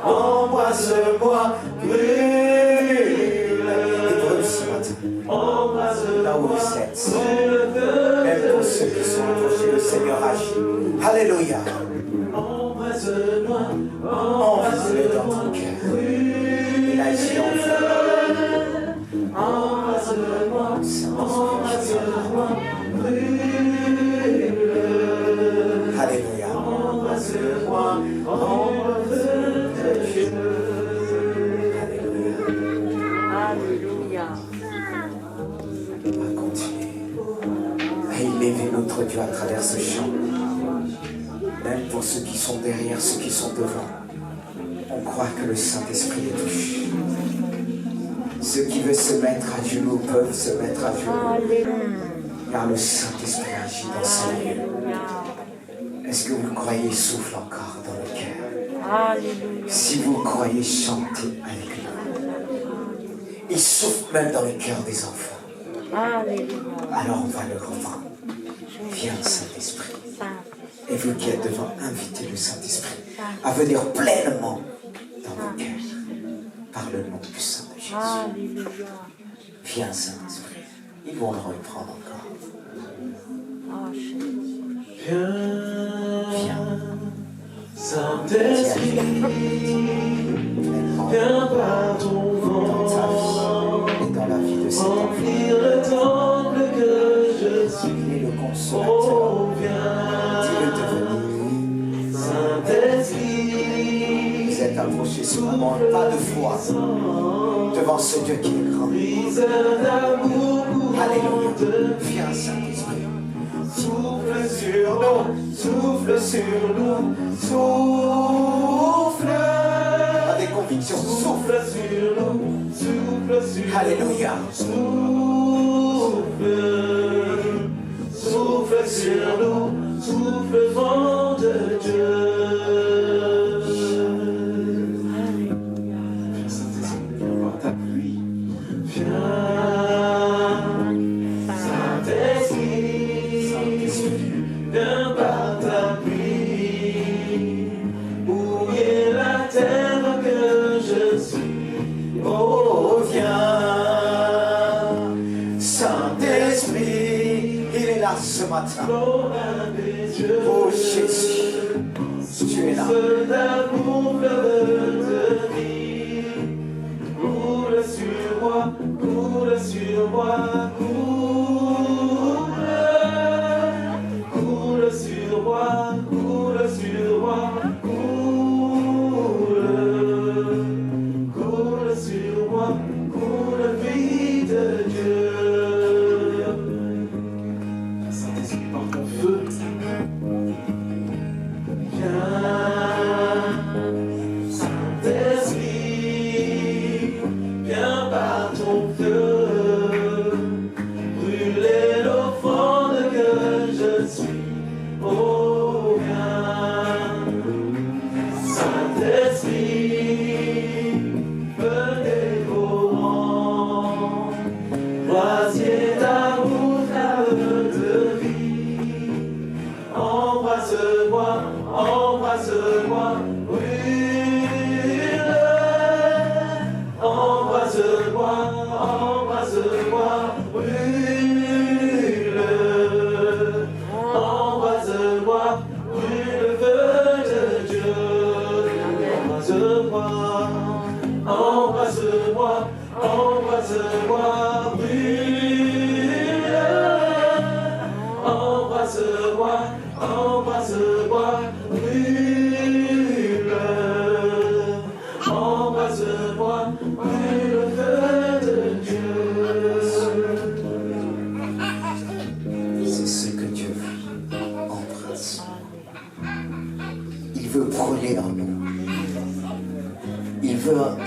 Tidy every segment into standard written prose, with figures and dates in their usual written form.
embrasse-moi, brûle. Et brûle ce matin, là où vous êtes, même pour ceux qui sont approchés, le Seigneur agit. Alléluia. Envie-le dans ton cœur. Il agit en vous. Embrasse-moi, alléluia. Embrasse-moi, alléluia. On va continuer à élever notre Dieu à travers ce chant. Même pour ceux qui sont derrière, ceux qui sont devant. On croit que le Saint-Esprit les touche. Ceux qui veulent se mettre à genoux peuvent se mettre à genoux. Car le Saint-Esprit agit dans ce lieu. Est-ce que vous croyez, il souffle encore dans le cœur? Si vous croyez, chantez avec nous. Il souffle même dans le cœur des enfants. Alors on va le reprendre. Viens, Saint-Esprit. Et vous qui êtes devant, invitez le Saint-Esprit à venir pleinement dans vos cœurs. Par le nom puissant de Jésus. Viens, Saint-Esprit. Ils vont le reprendre encore. Viens. Saint-Esprit. Viens par ton vent. Dans ta vie et dans la vie de cet enfant. Le temple que je suis. Il est le consolateur. Dis-le devenir. Saint-Esprit. Vous êtes approchés ce moment, pas de foi devant ce Dieu qui est grand. Alléluia. Viens, Saint-Esprit. Souffle sur nous, souffle sur nous, souffle. Avec conviction, souffle sur nous, souffle sur nous. Alléluia. Souffle, souffle sur nous, souffle vent de Dieu. Ce matin, oh Jésus, tu es là. Coule sur moi, coule sur moi, coule sur moi, coule sur moi, coule sur moi, coule vie de Dieu.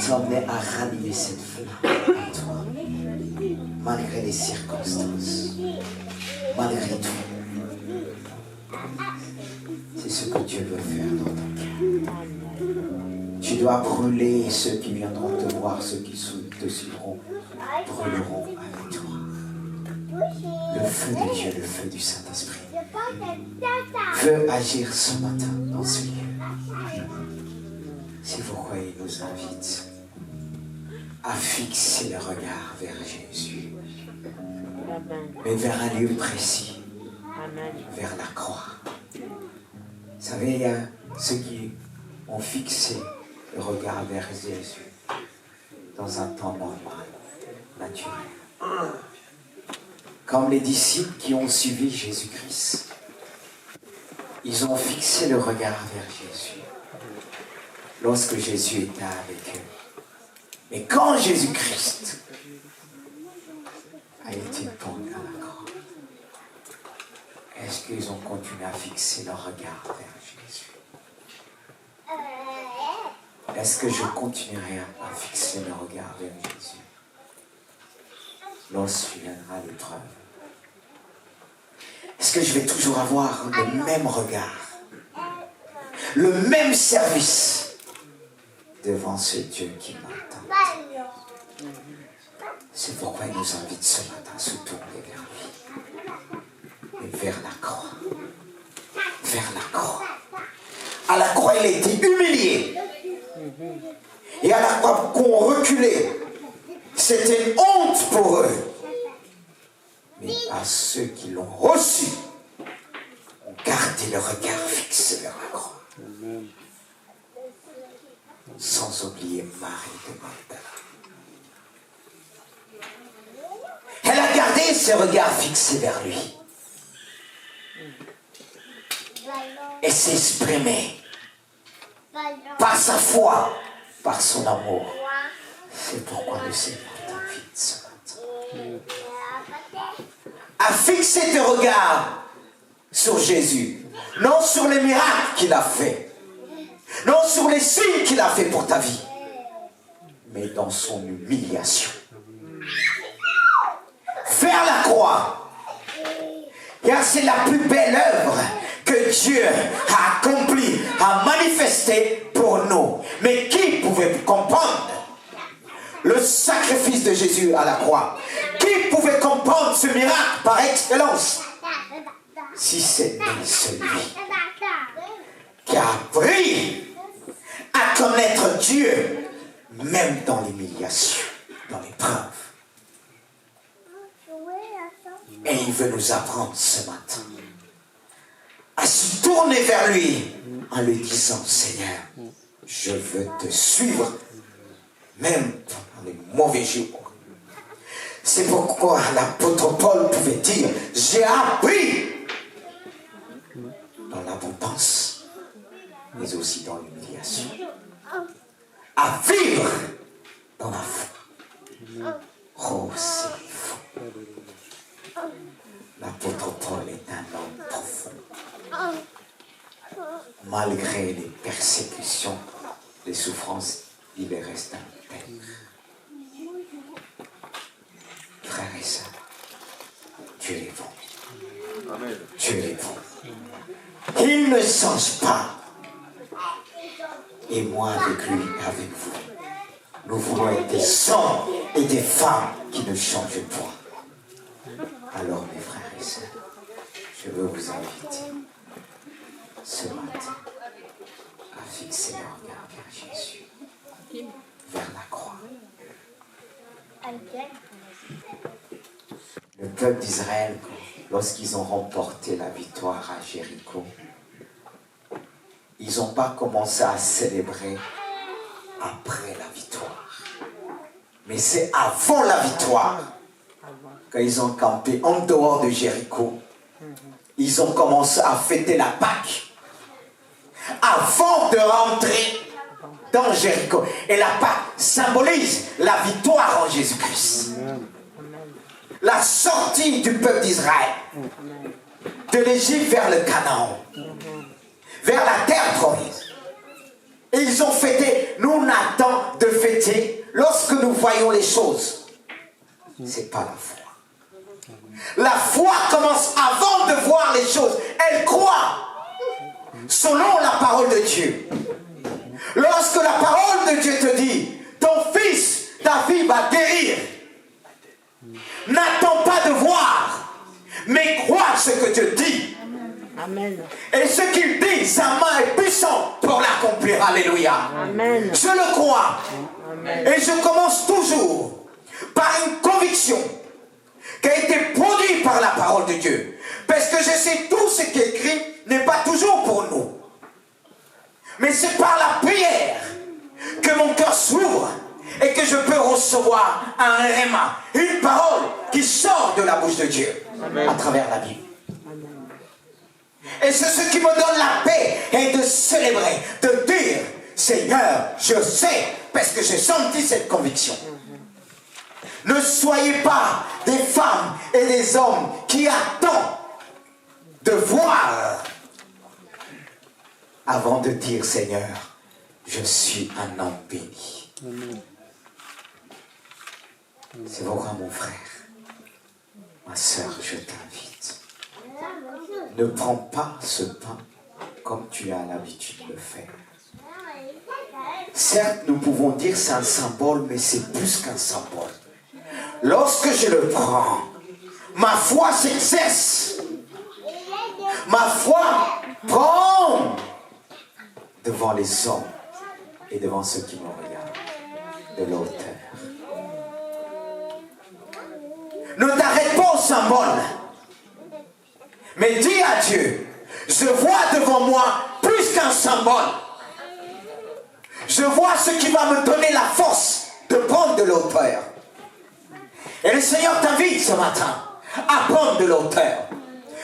T'emmener à ranimer cette flamme en toi, malgré les circonstances, malgré tout. C'est ce que Dieu veut faire dans ton cœur. Tu dois brûler et ceux qui viendront te voir, ceux qui te suivront, brûleront avec toi. Le feu de Dieu, le feu du Saint-Esprit veut agir ce matin dans ce lieu. C'est pourquoi il nous invite à fixer le regard vers Jésus. Mais vers un lieu précis. Vers la croix. Vous savez, il y a ceux qui ont fixé le regard vers Jésus dans un temps normal, naturel. Comme les disciples qui ont suivi Jésus-Christ. Ils ont fixé le regard vers Jésus lorsque Jésus était avec eux. Mais quand Jésus-Christ a été pendu à la croix, est-ce qu'ils ont continué à fixer leur regard vers Jésus? Est-ce que je continuerai à fixer le regard vers Jésus lorsque viendra l'épreuve? Est-ce que je vais toujours avoir le même regard, le même service devant ce Dieu qui m'attend? C'est pourquoi il nous invite ce matin à se tourner vers lui. Et vers la croix. Vers la croix. À la croix, il a été humilié. Et à la croix, qu'on reculait. C'était une honte pour eux. Mais à ceux qui l'ont reçu, ont gardé le regard fixé vers la croix. Sans oublier Marie de Magdala. Elle a gardé ses regards fixés vers lui. Et s'exprimer par sa foi, par son amour. C'est pourquoi le Seigneur t'invite ce matin à fixer tes regards sur Jésus, non sur les miracles qu'il a fait, non sur les signes qu'il a fait pour ta vie, mais dans son humiliation. Vers la croix, car c'est la plus belle œuvre que Dieu a accomplie, a manifestée pour nous. Mais qui pouvait comprendre le sacrifice de Jésus à la croix? Qui pouvait comprendre ce miracle par excellence? Si c'était celui qui a appris à connaître Dieu, même dans l'humiliation, dans l'épreuve. Et il veut nous apprendre ce matin à se tourner vers lui en lui disant: Seigneur, je veux te suivre même dans les mauvais jours. C'est pourquoi l'apôtre Paul pouvait dire: j'ai appris dans l'abondance, mais aussi dans l'humiliation, à vivre dans la foi. Oh, c'est fou. L'apôtre Paul est un homme profond. Malgré les persécutions, les souffrances, il est resté en paix. Frères et sœurs, Dieu est bon. Amen. Dieu est bon. Il ne change pas. Et moi avec lui, avec vous, nous voulons être des hommes et des femmes qui ne changent point. Alors mes frères et sœurs, je veux vous inviter ce matin à fixer le regard vers Jésus, vers la croix. Le peuple d'Israël, lorsqu'ils ont remporté la victoire à Jéricho, ils n'ont pas commencé à célébrer après la victoire. Mais c'est avant la victoire, quand ils ont campé en dehors de Jéricho, ils ont commencé à fêter la Pâque avant de rentrer dans Jéricho. Et la Pâque symbolise la victoire en Jésus-Christ. La sortie du peuple d'Israël de l'Égypte vers le Canaan, vers la terre promise. Et ils ont fêté. Nous, on attend de fêter lorsque nous voyons les choses. C'est pas la foi. La foi commence avant de voir les choses. Elle croit selon la parole de Dieu. Lorsque la parole de Dieu te dit: ton fils, ta fille va guérir, n'attends pas de voir, mais crois ce que Dieu dit. Amen. Et ce qu'il dit, sa main est puissante pour l'accomplir. accomplir. Alléluia. Amen. Je le crois. Amen. Et je commence toujours par une conviction qui a été produite par la parole de Dieu. Parce que je sais tout ce qui est écrit n'est pas toujours pour nous. Mais c'est par la prière que mon cœur s'ouvre et que je peux recevoir un réma, une parole qui sort de la bouche de Dieu. Amen. À travers la Bible. Amen. Et c'est ce qui me donne la paix et de célébrer, de dire, Seigneur, je sais, parce que j'ai senti cette conviction. Ne soyez pas des femmes et des hommes qui attendent de voir avant de dire, Seigneur, je suis un homme béni. Amen. C'est pourquoi, mon frère, ma soeur, je t'invite. Ne prends pas ce pain comme tu as l'habitude de le faire. Certes, nous pouvons dire c'est un symbole, mais c'est plus qu'un symbole. Lorsque je le prends, ma foi s'exerce. Ma foi prend devant les hommes et devant ceux qui me regardent de l'auteur. Ne t'arrête pas au symbole, mais dis à Dieu, je vois devant moi plus qu'un symbole. Je vois ce qui va me donner la force de prendre de l'auteur. Et le Seigneur t'invite ce matin à prendre de l'auteur.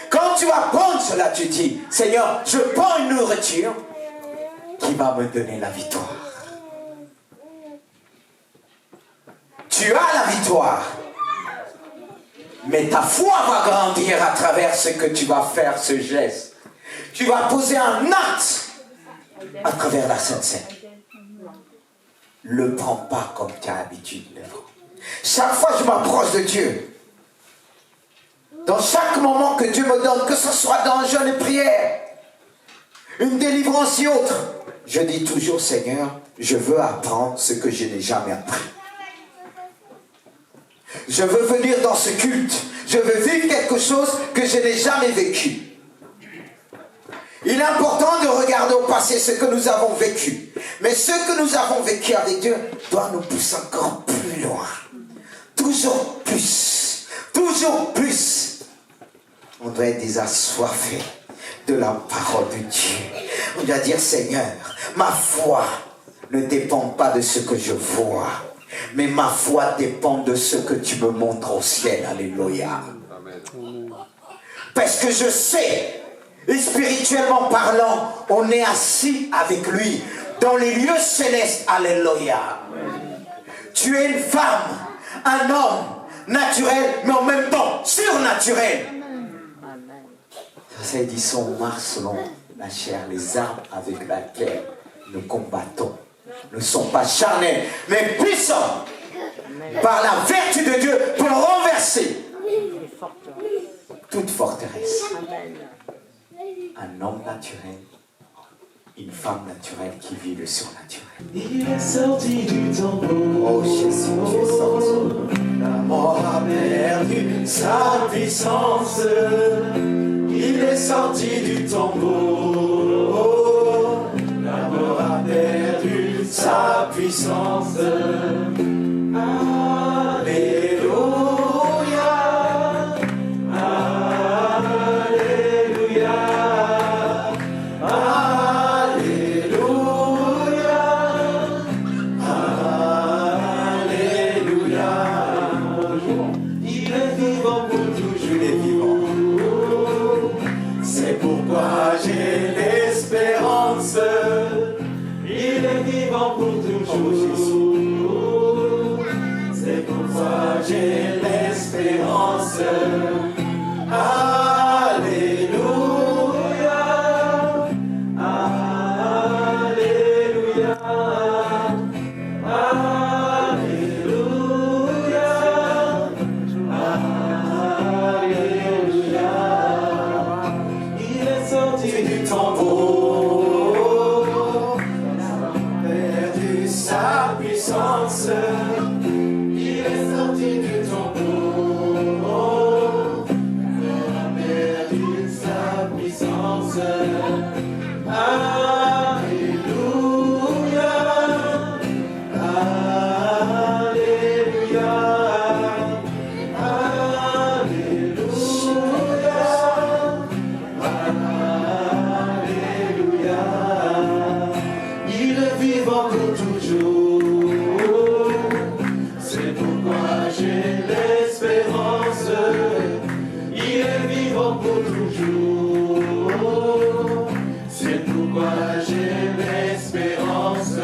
Quand tu vas prendre cela, tu dis, Seigneur, je prends une nourriture qui va me donner la victoire. Tu as la victoire. Mais ta foi va grandir à travers ce que tu vas faire, ce geste. Tu vas poser un acte à travers la Sainte Seine. Ne le prends pas comme tu as l'habitude de le prendre. Chaque fois que je m'approche de Dieu, dans chaque moment que Dieu me donne, que ce soit dans un jeûne et prière, une délivrance et autre, je dis toujours, Seigneur, je veux apprendre ce que je n'ai jamais appris. Je veux venir dans ce culte. Je veux vivre quelque chose que je n'ai jamais vécu. Il est important de regarder au passé ce que nous avons vécu. Mais ce que nous avons vécu avec Dieu doit nous pousser encore plus loin. Toujours plus. Toujours plus. On doit être des assoiffés de la parole de Dieu. On doit dire, Seigneur, ma foi ne dépend pas de ce que je vois. Mais ma foi dépend de ce que tu me montres au ciel. Alléluia. Amen. Parce que je sais, et spirituellement parlant, on est assis avec lui dans les lieux célestes. Alléluia. Amen. Tu es une femme, un homme naturel, mais en même temps surnaturel. Amen. Ça dit son marche selon la chair, les armes avec lesquelles nous combattons ne sont pas charnels, mais puissants par la vertu de Dieu pour renverser toute forteresse. Un homme naturel, une femme naturelle qui vit le surnaturel. Il est sorti du tombeau. Oh Jésus, tu es sorti. La mort a perdu sa puissance. Il est sorti du tombeau. La mort a perdu sa puissance. Alléluia. Alléluia. Alléluia. Alléluia. Il est vivant pour toujours. Il est vivant. C'est pourquoi j'ai l'espérance. Il est vivant pour toujours. C'est pourquoi j'ai l'espérance. Alléluia. Alléluia. Alléluia. Alléluia. Il est sorti du tombeau. Perdu sa puissance. Il est sorti du tombeau. Il a perdu sa puissance. Alléluia. vivant pour toujours. C'est pourquoi j'ai l'espérance. Il est vivant pour toujours. C'est pourquoi j'ai l'espérance.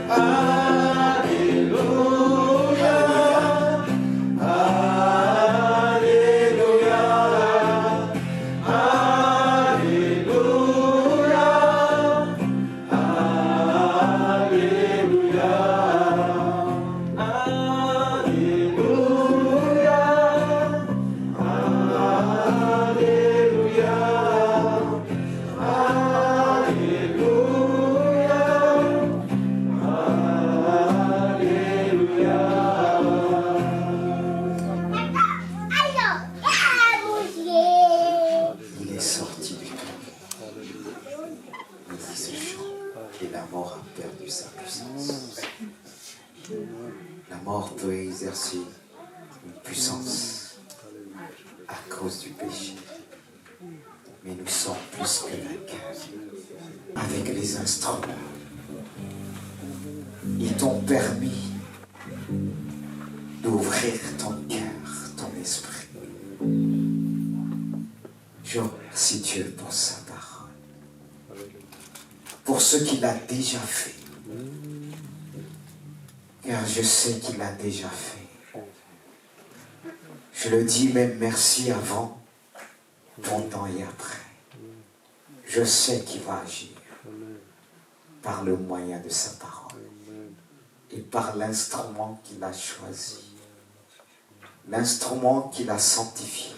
Alléluia. Alléluia. Alléluia. Alléluia. Il est sorti du tombeau. Nous dit ce chant. Et la mort a perdu sa puissance. La mort peut exercer une puissance à cause du péché. Mais nous sommes plus que vainqueurs. Avec les instruments. Ils t'ont permis d'ouvrir ton cœur, ton esprit. Je remercie Dieu pour sa parole. Pour ce qu'il a déjà fait. Car je sais qu'il l'a déjà fait. Je le dis même merci avant, pendant et après. Je sais qu'il va agir par le moyen de sa parole et par l'instrument qu'il a choisi, l'instrument qu'il a sanctifié,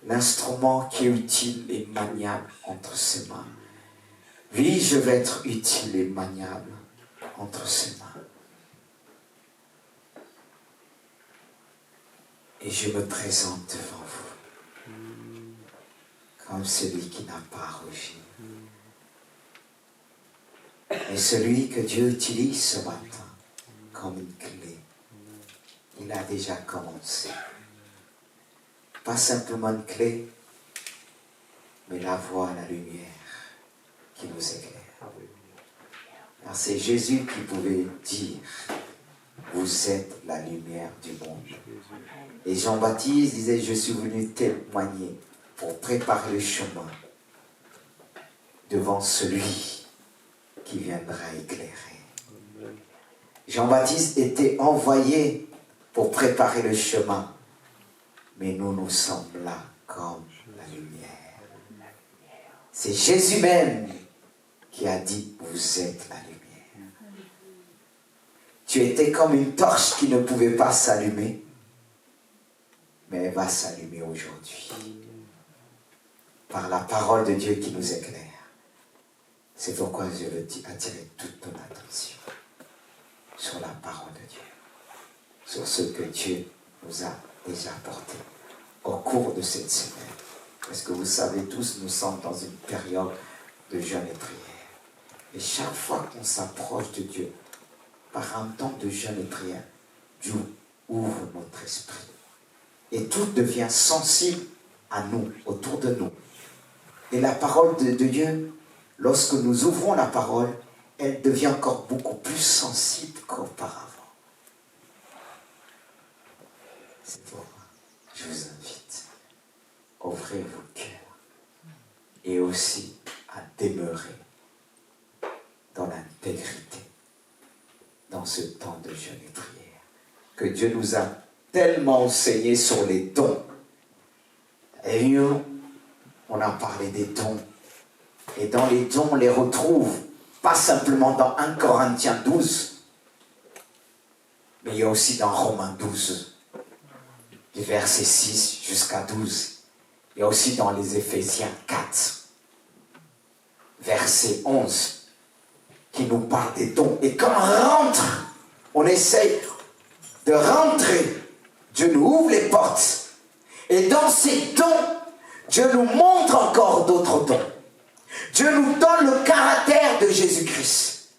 l'instrument qui est utile et maniable entre ses mains. Oui, je vais être utile et maniable entre ses mains. Et je me présente devant vous comme celui qui n'a pas rougi. Et celui que Dieu utilise ce matin comme une clé. Il a déjà commencé. Pas simplement une clé, mais la voix, la lumière qui nous éclaire. Car c'est Jésus qui pouvait dire, vous êtes la lumière du monde. Et Jean-Baptiste disait, je suis venu témoigner pour préparer le chemin devant celui qui viendra éclairer. Jean-Baptiste était envoyé pour préparer le chemin, mais nous sommes là comme la lumière. C'est Jésus même qui a dit, vous êtes la lumière. Tu étais comme une torche qui ne pouvait pas s'allumer, mais elle va s'allumer aujourd'hui. Par la parole de Dieu qui nous éclaire. C'est pourquoi je veux attirer toute ton attention sur la parole de Dieu. Sur ce que Dieu nous a déjà apporté au cours de cette semaine. Parce que vous savez tous, nous sommes dans une période de jeûne et prière. Et chaque fois qu'on s'approche de Dieu, par un temps de jeûne et prière, Dieu ouvre notre esprit. Et tout devient sensible à nous, autour de nous. Et la parole de Dieu, lorsque nous ouvrons la parole, elle devient encore beaucoup plus sensible qu'auparavant. C'est pourquoi je vous invite, ouvrez vos cœurs et aussi à demeurer dans l'intégrité, dans ce temps de jeûne et prière, que Dieu nous a tellement enseigné sur les dons. Et nous, on a parlé des dons. Et dans les dons, on les retrouve pas simplement dans 1 Corinthiens 12, mais il y a aussi dans Romains 12, du verset 6 jusqu'à 12. Il y a aussi dans les Éphésiens 4, verset 11, qui nous parle des dons. Et quand on rentre, on essaye de rentrer. Dieu nous ouvre les portes. Et dans ces dons, Dieu nous montre encore d'autres dons. Dieu nous donne le caractère de Jésus-Christ.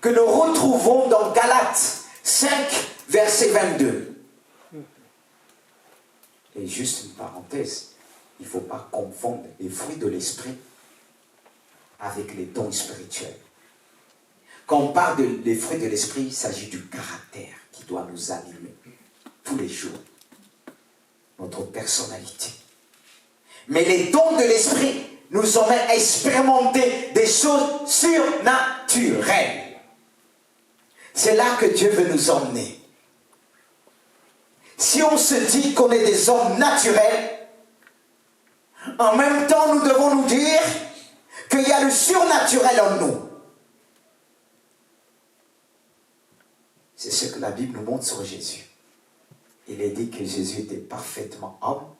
Que nous retrouvons dans Galates 5, verset 22. Et juste une parenthèse, il ne faut pas confondre les fruits de l'esprit avec les dons spirituels. Quand on parle des fruits de l'esprit, il s'agit du caractère qui doit nous animer tous les jours, notre personnalité. Mais les dons de l'esprit nous emmènent à expérimenter des choses surnaturelles. C'est là que Dieu veut nous emmener. Si on se dit qu'on est des hommes naturels, en même temps nous devons nous dire qu'il y a le surnaturel en nous. C'est ce que la Bible nous montre sur Jésus. Il est dit que Jésus était parfaitement homme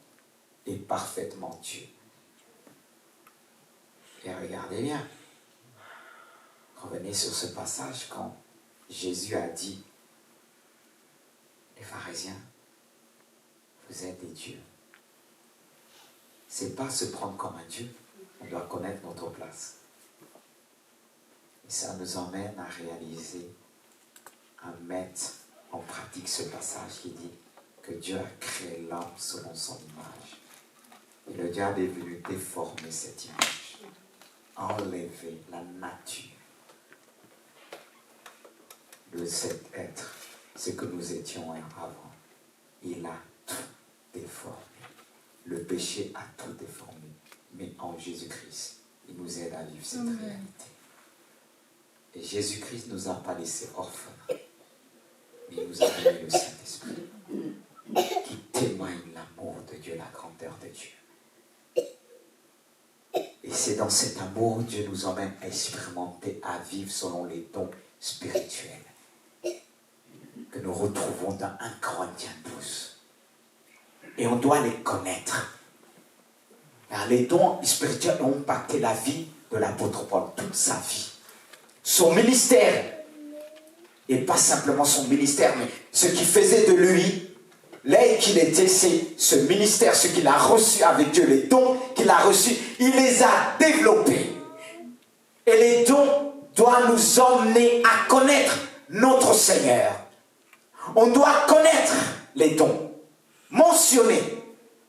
et parfaitement Dieu. Et regardez bien. Revenez sur ce passage quand Jésus a dit, les pharisiens, vous êtes des dieux. C'est pas se prendre comme un Dieu, on doit connaître notre place. Et ça nous emmène à réaliser, à mettre en pratique ce passage qui dit que Dieu a créé l'homme selon son image. Et le diable est venu déformer cette image, enlever la nature de cet être, ce que nous étions avant. Il a tout déformé. Le péché a tout déformé. Mais en Jésus-Christ, il nous aide à vivre cette réalité. Et Jésus-Christ ne nous a pas laissés orphelins. Mais il nous a donné le Saint-Esprit qui témoigne l'amour de Dieu, la grandeur de Dieu. Et c'est dans cet amour que Dieu nous emmène à expérimenter, à vivre selon les dons spirituels que nous retrouvons dans 1 Corinthiens 12. Et on doit les connaître. Car les dons spirituels ont impacté la vie de l'apôtre Paul, toute sa vie. Son ministère, et pas simplement son ministère, mais ce qui faisait de lui, là qu'il était, c'est ce ministère, ce qu'il a reçu avec Dieu, les dons qu'il a reçus, il les a développés. Et les dons doivent nous emmener à connaître notre Seigneur. On doit connaître les dons mentionnés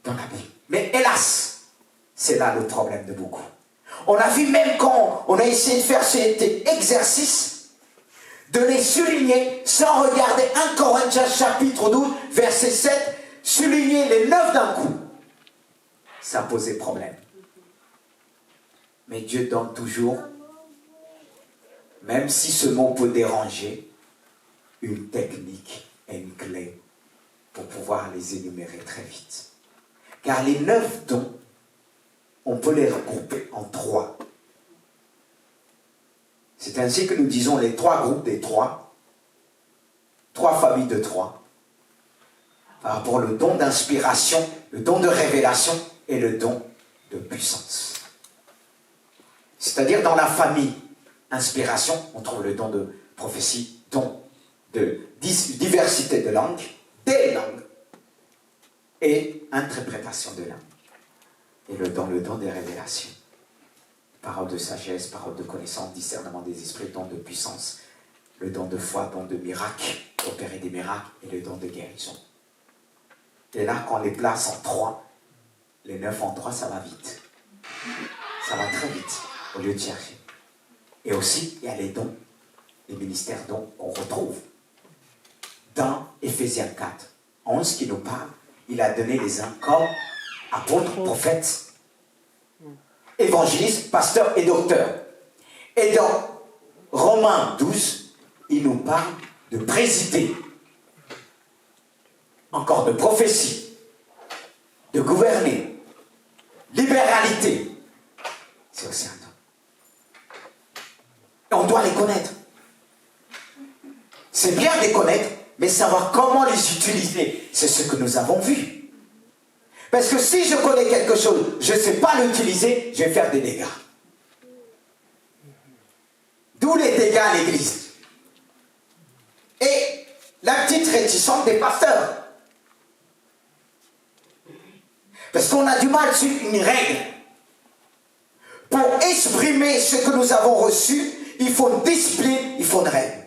dans la Bible. Mais hélas, c'est là le problème de beaucoup. On a vu même quand on a essayé de faire cet exercice, de les souligner sans regarder 1 Corinthiens chapitre 12, verset 7, souligner les 9 d'un coup. Ça posait problème. Mais Dieu donne toujours, même si ce mot peut déranger, une technique et une clé pour pouvoir les énumérer très vite. Car les 9 dons, on peut les regrouper en 3. C'est ainsi que nous disons les 3 groupes des 3 familles de 3, par rapport au don d'inspiration, le don de révélation et le don de puissance. C'est-à-dire dans la famille inspiration, on trouve le don de prophétie, don de diversité de langues, des langues, et interprétation de langues. Et le don des révélations. Parole de sagesse, parole de connaissance, discernement des esprits, don de puissance, le don de foi, don de miracle, opérer des miracles, et le don de guérison. Et là, quand on les place en 3, les 9 en 3, ça va vite. Ça va très vite, au lieu de chercher. Et aussi, il y a les dons, les ministères dont on retrouve. Dans Éphésiens 4, 11, qui nous parle, il a donné les uns comme apôtres, prophètes, évangélistes, pasteurs et docteurs. Et dans Romains 12, il nous parle de présider, encore de prophétie, de gouverner, libéralité. C'est aussi un don. Et on doit les connaître. C'est bien de les connaître, mais savoir comment les utiliser, c'est ce que nous avons vu. Parce que si je connais quelque chose, je ne sais pas l'utiliser, je vais faire des dégâts. D'où les dégâts à l'église. Et la petite réticence des pasteurs. Parce qu'on a du mal sur une règle. Pour exprimer ce que nous avons reçu, il faut une discipline, il faut une règle.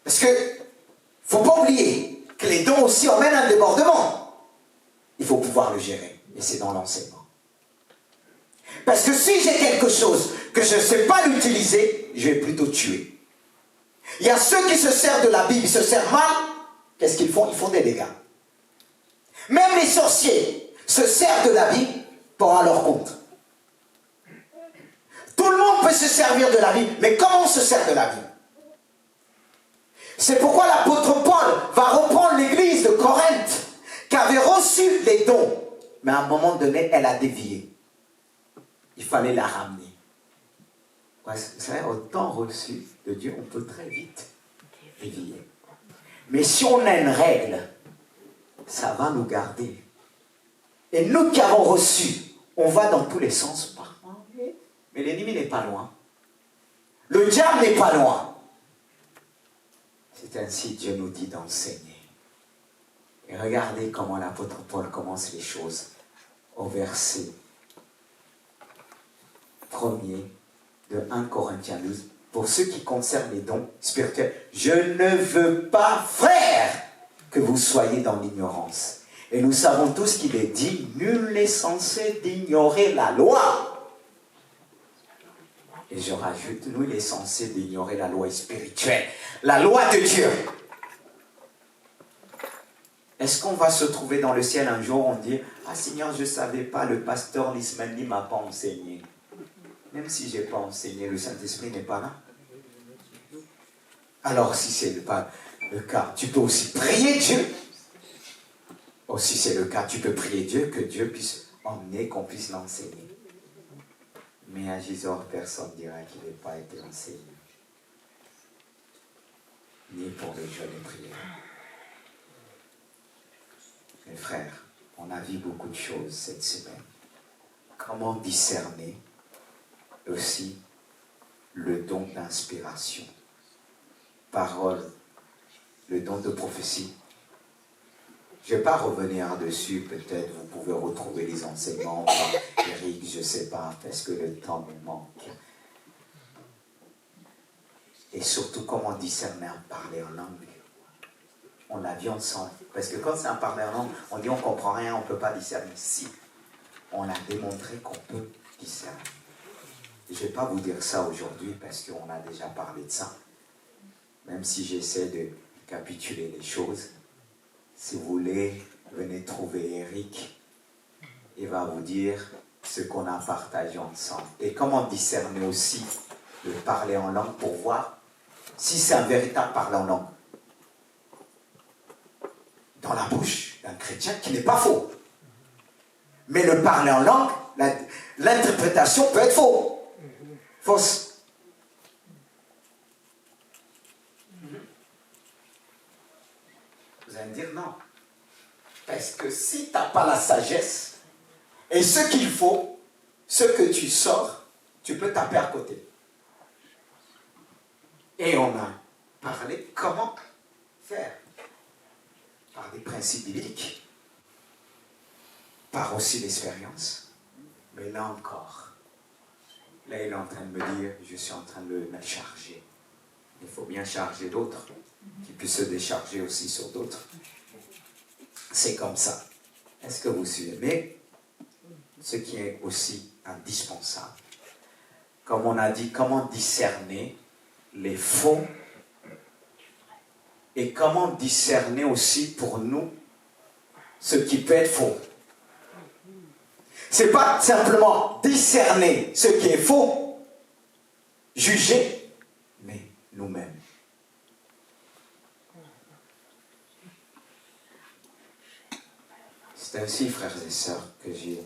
Parce que, il ne faut pas oublier que les dons aussi emmènent un débordement. Il faut pouvoir le gérer. Et c'est dans l'enseignement. Parce que si j'ai quelque chose que je ne sais pas l'utiliser, je vais plutôt tuer. Il y a ceux qui se servent de la Bible, ils se servent mal. Qu'est-ce qu'ils font? Ils font des dégâts. Même les sorciers se servent de la Bible pour avoir leur compte. Tout le monde peut se servir de la Bible, mais comment on se sert de la Bible? C'est pourquoi l'apôtre Paul va reprendre l'église de Corinthe, qui avait reçu les dons, mais à un moment donné, elle a dévié. Il fallait la ramener. Vous savez, autant reçu de Dieu, on peut très vite dévier. Mais si on a une règle, ça va nous garder. Et nous qui avons reçu, on va dans tous les sens. Mais l'ennemi n'est pas loin. Le diable n'est pas loin. C'est ainsi que Dieu nous dit d'enseigner. Et regardez comment l'apôtre Paul commence les choses au verset 1er de 1 Corinthiens 12. Pour ce qui concerne les dons spirituels, je ne veux pas, frères, que vous soyez dans l'ignorance. Et nous savons tous qu'il est dit, nul n'est censé d'ignorer la loi. Et je rajoute, nul n'est censé d'ignorer la loi spirituelle, la loi de Dieu. Est-ce qu'on va se trouver dans le ciel un jour, on dit, ah Seigneur, je ne savais pas, le pasteur Lismani ne m'a pas enseigné. Même si je n'ai pas enseigné, le Saint-Esprit n'est pas là. Alors si c'est pas le cas, tu peux aussi prier Dieu. Oh, si c'est le cas, tu peux prier Dieu que Dieu puisse emmener, qu'on puisse l'enseigner. Mais à Gisors, personne ne dira qu'il n'ait pas été enseigné. Ni pour les jeunes et prières. Mes frères, on a vu beaucoup de choses cette semaine. Comment discerner aussi le don d'inspiration, parole, le don de prophétie. Je ne vais pas revenir dessus, peut-être vous pouvez retrouver les enseignements par Eric, je ne sais pas, parce que le temps me manque. Et surtout, comment discerner un parler en langue. On l'a vu ensemble. Parce que quand c'est un parler en langue, on dit on ne comprend rien, on ne peut pas discerner. Si, on a démontré qu'on peut discerner. Je ne vais pas vous dire ça aujourd'hui parce qu'on a déjà parlé de ça. Même si j'essaie de capituler les choses. Si vous voulez, venez trouver Eric. Il va vous dire ce qu'on a partagé ensemble. Et comment discerner aussi le parler en langue pour voir si c'est un véritable parler en langue. Dans la bouche d'un chrétien qui n'est pas faux. Mais le parler en langue, l'interprétation peut être fausse. Fausse. Vous allez me dire non. Parce que si tu n'as pas la sagesse, et ce qu'il faut, ce que tu sors, tu peux taper à côté. Et on a parlé comment faire. Par des principes bibliques. Par aussi l'expérience. Mais là encore, là, il est en train de me dire, je suis en train de le charger. Il faut bien charger d'autres, qui puissent se décharger aussi sur d'autres. C'est comme ça. Est-ce que vous suivez? Mais ce qui est aussi indispensable, comme on a dit, comment discerner les faux et comment discerner aussi pour nous ce qui peut être faux. C'est pas simplement discerner ce qui est faux, juger, mais nous-mêmes. C'est ainsi, frères et sœurs, que j'ai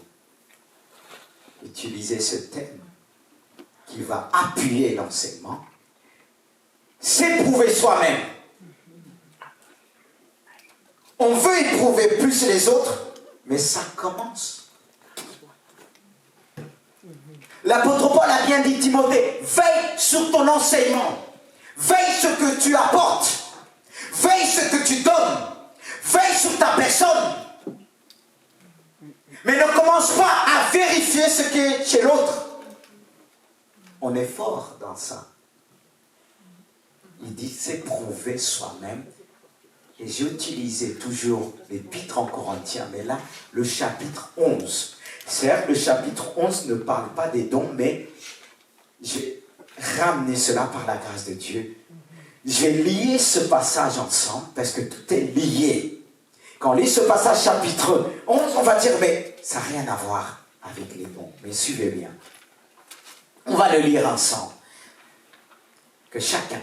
utilisé ce thème qui va appuyer l'enseignement. S'éprouver soi-même. On veut éprouver plus les autres, mais ça commence. L'apôtre Paul a bien dit, Timothée, veille sur ton enseignement. Veille ce que tu apportes. Veille ce que tu donnes. Veille sur ta personne. Mais ne commence pas à vérifier ce qui est chez l'autre. On est fort dans ça. Il dit s'éprouver soi-même. Et j'ai utilisé toujours l'épître en Corinthiens, mais là, le chapitre 11. Certes, le chapitre 11 ne parle pas des dons, mais j'ai ramené cela par la grâce de Dieu. Je vais lier ce passage ensemble parce que tout est lié. Quand on lit ce passage chapitre 11, on va dire, mais ça n'a rien à voir avec les dons. Mais suivez bien. On va le lire ensemble. Que chacun,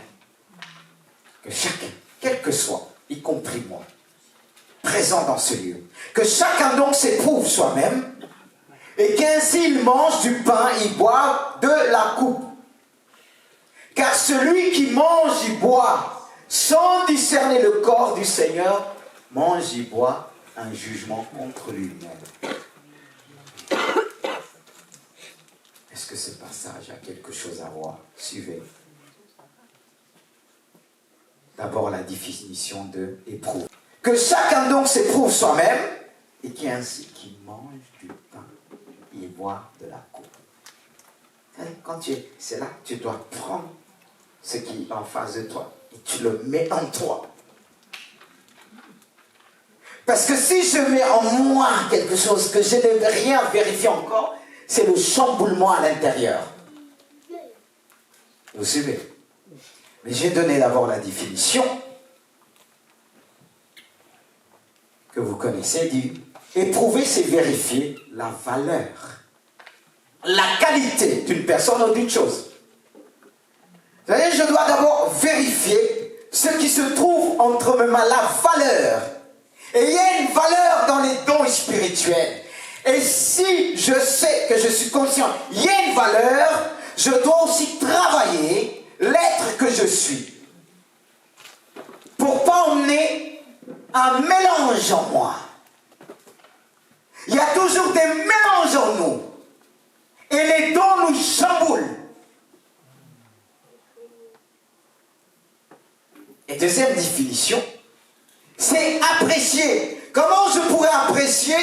quel que soit, y compris moi, présent dans ce lieu, que chacun donc s'éprouve soi-même, et qu'ainsi il mange du pain, il boit de la coupe. Car celui qui mange, il boit, sans discerner le corps du Seigneur, mange, il boit un jugement contre lui-même. Est-ce que ce passage a quelque chose à voir? Suivez. D'abord la définition de éprouve. Que chacun donc s'éprouve soi-même, et qu'ainsi qu'il mange du pain, il boit de la coupe. Quand c'est là que tu dois prendre ce qui est en face de toi, et tu le mets en toi. Parce que si je mets en moi quelque chose que je n'ai rien vérifié encore, c'est le chamboulement à l'intérieur. Vous suivez? Mais j'ai donné d'abord la définition que vous connaissez, dit éprouver, c'est vérifier la valeur, la qualité d'une personne ou d'une chose. C'est-à-dire, je dois d'abord vérifier ce qui se trouve entre mes mains, la valeur. Et il y a une valeur dans les dons spirituels. Et si je sais que je suis conscient, il y a une valeur, je dois aussi travailler l'être que je suis. Pour pas emmener un mélange en moi. Il y a toujours des mélanges en nous. Et les dons nous chamboulent. Et deuxième définition, c'est apprécier. Comment je pourrais apprécier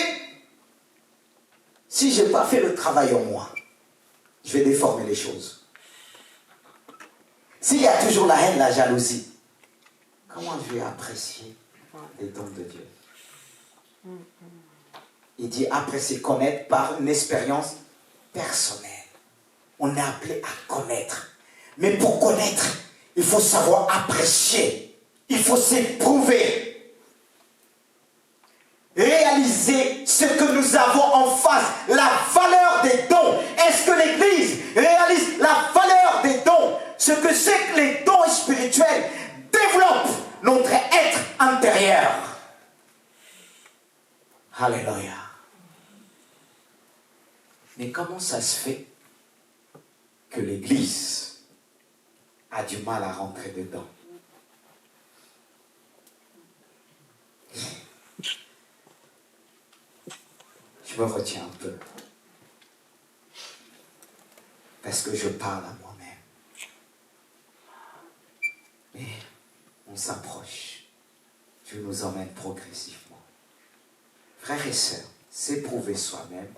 si je n'ai pas fait le travail en moi? Je vais déformer les choses. S'il y a toujours la haine, la jalousie, comment je vais apprécier les dons de Dieu? Il dit apprécier, connaître par une expérience personnelle. On est appelé à connaître. Mais pour connaître, il faut savoir apprécier. Il faut s'éprouver. Réaliser ce que nous avons en face, la valeur des dons. Est-ce que l'Église réalise la valeur des dons? Ce que c'est que les dons spirituels développent notre être intérieur. Alléluia. Mais comment ça se fait que l'Église a du mal à rentrer dedans? Je me retiens un peu. Parce que je parle à moi-même. Mais on s'approche. Dieu nous emmène progressivement. Frères et sœurs, s'éprouver soi-même,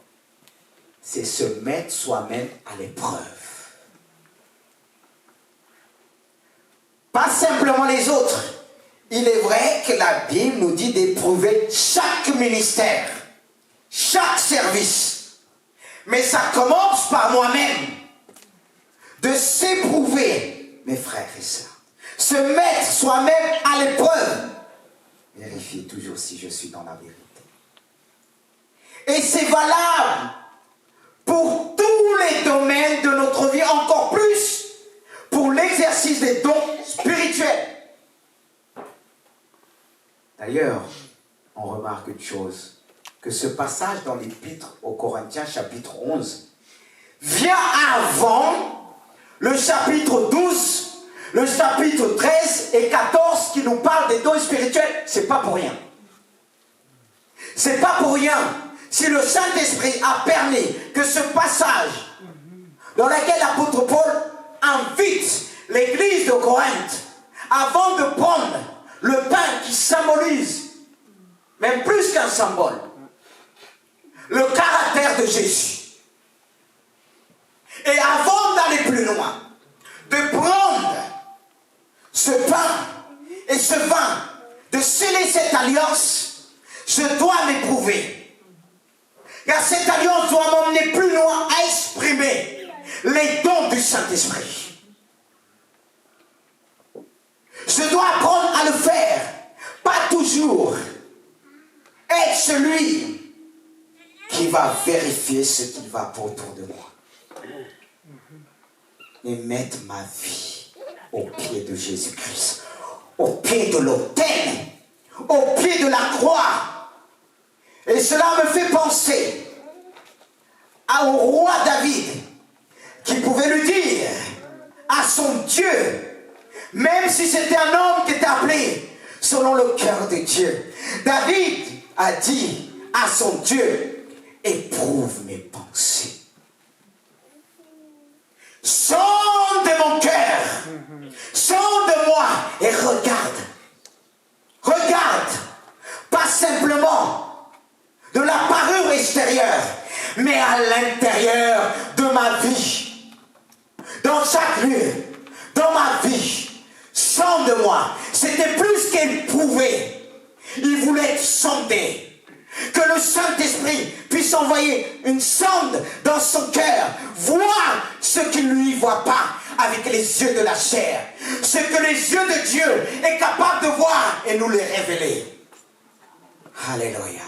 c'est se mettre soi-même à l'épreuve. Pas simplement les autres. Il est vrai que la Bible nous dit d'éprouver chaque ministère, chaque service. Mais ça commence par moi-même. De s'éprouver, mes frères et sœurs. Se mettre soi-même à l'épreuve. Vérifier toujours si je suis dans la vérité. Et c'est valable pour tous les domaines de notre vie, encore plus pour l'exercice des dons spirituels. D'ailleurs, on remarque une chose, que ce passage dans l'Épître aux Corinthiens, chapitre 11, vient avant le chapitre 12, le chapitre 13 et 14 qui nous parlent des dons spirituels. C'est pas pour rien. C'est pas pour rien si le Saint-Esprit a permis que ce passage dans lequel l'apôtre Paul invite l'église de Corinthe, avant de prendre le pain qui symbolise, même plus qu'un symbole, le caractère de Jésus. Et avant d'aller plus loin, de prendre ce pain et ce vin, de sceller cette alliance, je dois m'éprouver. Car cette alliance doit m'emmener plus loin à exprimer les dons du Saint-Esprit. Je dois apprendre à le faire, pas toujours être celui qui va vérifier ce qui va pas autour de moi. Et mettre ma vie au pied de Jésus-Christ, au pied de l'autel, au pied de la croix. Et cela me fait penser au roi David, qui pouvait lui dire à son Dieu, même si c'était un homme qui était appelé selon le cœur de Dieu. David a dit à son Dieu, éprouve mes pensées. Sonde mon cœur, sonde-moi et regarde. Regarde, pas simplement de la parure extérieure, mais à l'intérieur de ma vie. Dans chaque lieu, dans ma vie, sonde-moi. C'était plus qu'il pouvait. Il voulait être sondé. Que le Saint-Esprit puisse envoyer une sonde dans son cœur, voir ce qu'il ne lui voit pas avec les yeux de la chair, ce que les yeux de Dieu est capable de voir et nous les révéler. Alléluia.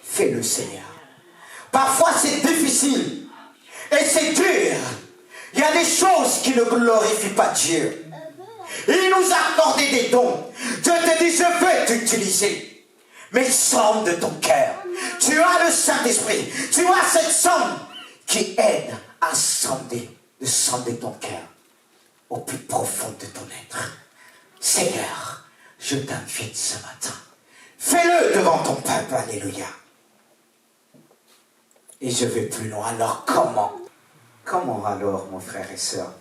Fais-le, Seigneur. Parfois c'est difficile et c'est dur. Il y a des choses qui ne glorifient pas Dieu. Il nous a accordé des dons. Dieu te dit, je veux t'utiliser. Mais sonde ton cœur. Tu as le Saint-Esprit. Tu as cette sonde qui aide à sonder ton cœur au plus profond de ton être. Seigneur, je t'invite ce matin. Fais-le devant ton peuple. Alléluia. Et je vais plus loin. Alors comment alors, mon frère et sœur,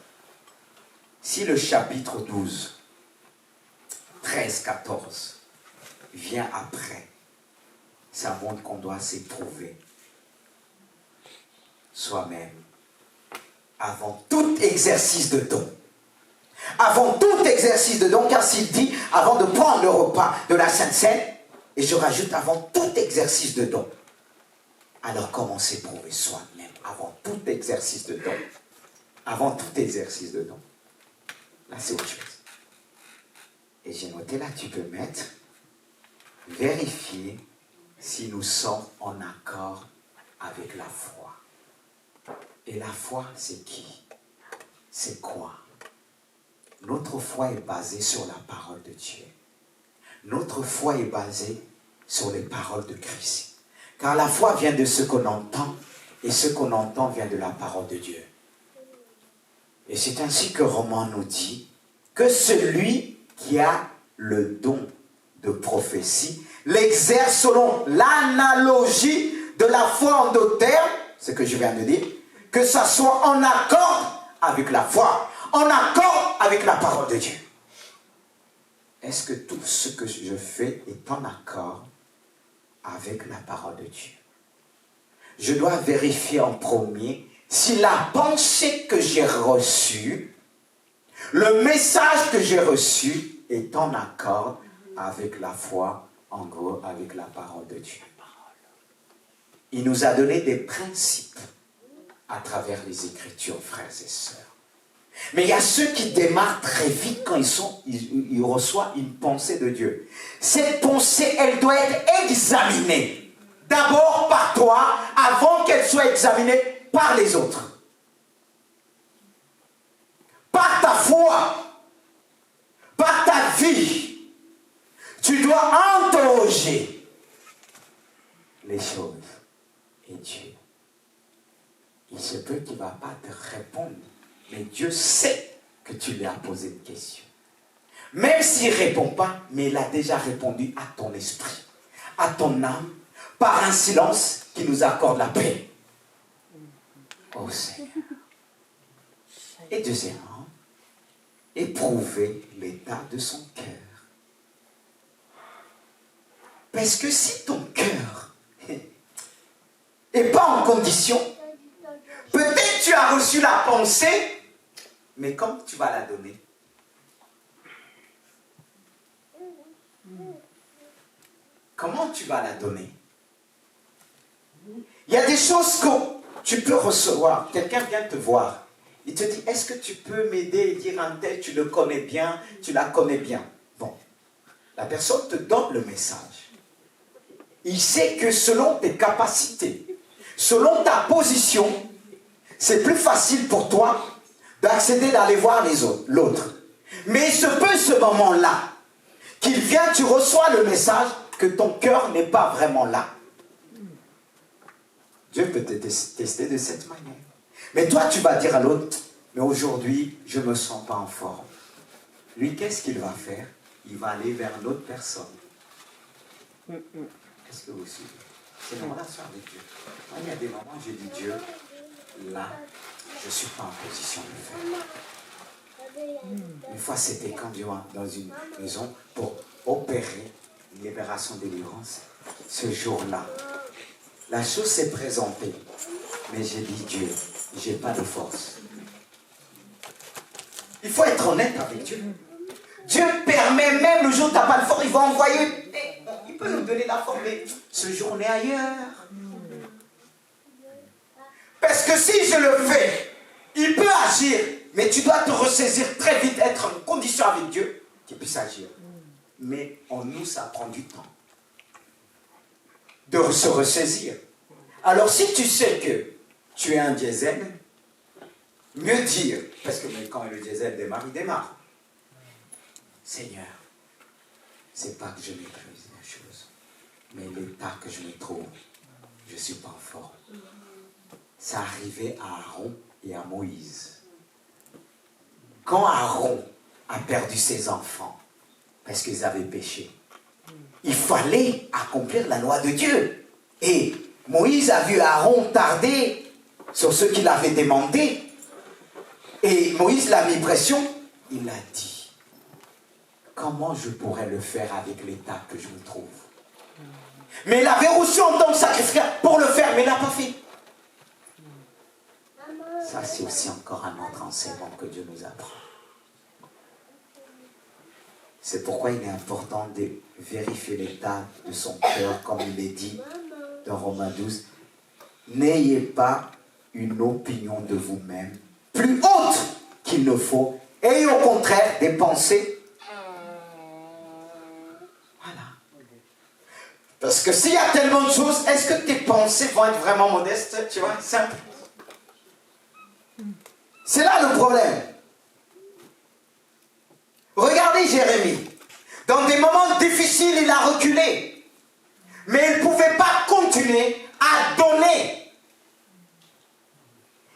si le chapitre 12, 13, 14 vient après, ça montre qu'on doit s'éprouver soi-même avant tout exercice de don. Avant tout exercice de don, car s'il dit avant de prendre le repas de la Sainte Seine, et je rajoute avant tout exercice de don. Alors comment s'éprouver soi-même avant tout exercice de don? Avant tout exercice de don. Là c'est autre chose. Et j'ai noté là, tu peux mettre vérifier si nous sommes en accord avec la foi. Et la foi, c'est qui? C'est quoi? Notre foi est basée sur la parole de Dieu. Notre foi est basée sur les paroles de Christ. Car la foi vient de ce qu'on entend, et ce qu'on entend vient de la parole de Dieu. Et c'est ainsi que Romains nous dit que celui qui a le don de prophétie l'exerce selon l'analogie de la foi en d'autres termes, ce que je viens de dire, que ça soit en accord avec la foi, en accord avec la parole de Dieu. Est-ce que tout ce que je fais est en accord avec la parole de Dieu? Je dois vérifier en premier si la pensée que j'ai reçue, le message que j'ai reçu est en accord avec la foi, en gros, avec la parole de Dieu. Il nous a donné des principes à travers les Écritures, frères et sœurs. Mais il y a ceux qui démarrent très vite quand ils reçoivent une pensée de Dieu. Cette pensée, elle doit être examinée. D'abord par toi, avant qu'elle soit examinée par les autres. Par ta foi, par ta vie, tu dois interroger les choses. Et Dieu, il se peut qu'il ne va pas te répondre, mais Dieu sait que tu lui as posé une question. Même s'il ne répond pas, mais il a déjà répondu à ton esprit, à ton âme, par un silence qui nous accorde la paix. Oh Seigneur. Et deuxièmement, éprouver l'état de son cœur. Parce que si ton cœur n'est pas en condition, peut-être tu as reçu la pensée, mais comment tu vas la donner? Comment tu vas la donner? Il y a des choses que tu peux recevoir. Quelqu'un vient te voir. Il te dit, est-ce que tu peux m'aider et dire un tel, tu le connais bien, tu la connais bien. Bon, la personne te donne le message. Il sait que selon tes capacités, selon ta position, c'est plus facile pour toi d'accéder, d'aller voir l'autre. Mais il se peut ce moment-là, qu'il vient, tu reçois le message que ton cœur n'est pas vraiment là. Dieu peut te tester de cette manière. Mais toi, tu vas dire à l'autre, mais aujourd'hui, je ne me sens pas en forme. Lui, qu'est-ce qu'il va faire? Il va aller vers l'autre personne. Est-ce que vous suivez? C'est une relation avec Dieu. Moi, il y a des moments où j'ai dit, Dieu, là, je ne suis pas en position de le faire. Une fois, c'était quand Dieu dans une maison pour opérer une libération, délivrance. Ce jour-là, la chose s'est présentée. Mais j'ai dit, Dieu, je n'ai pas de force. Il faut être honnête avec Dieu. Dieu permet même le jour où tu n'as pas de force, il va envoyer, il peut nous donner la force, mais ce jour on est ailleurs. Parce que si je le fais, il peut agir, mais tu dois te ressaisir très vite, être en condition avec Dieu, qu'il puisse agir. Mais en nous, ça prend du temps de se ressaisir. Alors si tu sais que tu es un diesel, mieux dire, parce que quand le diesel démarre, il démarre. Seigneur, c'est pas que je maîtrise les choses, mais l'état que je me trouve, je ne suis pas en forme. Ça arrivait à Aaron et à Moïse. Quand Aaron a perdu ses enfants, parce qu'ils avaient péché, il fallait accomplir la loi de Dieu. Et Moïse a vu Aaron tarder sur ce qu'il avait demandé. Et Moïse l'a mis pression. Il a dit, comment je pourrais le faire avec l'état que je me trouve? Mais il avait reçu en tant que sacrificateur pour le faire, mais il n'a pas fait. Ça, c'est aussi encore un autre enseignement que Dieu nous apprend. C'est pourquoi il est important de vérifier l'état de son cœur, comme il est dit dans Romains 12. N'ayez pas une opinion de vous-même plus haute qu'il ne faut, et au contraire des pensées. Voilà. Parce que s'il y a tellement de choses, est-ce que tes pensées vont être vraiment modestes? Tu vois, simple. C'est là le problème. Regardez Jérémie. Dans des moments difficiles, il a reculé. Mais il ne pouvait pas continuer à donner.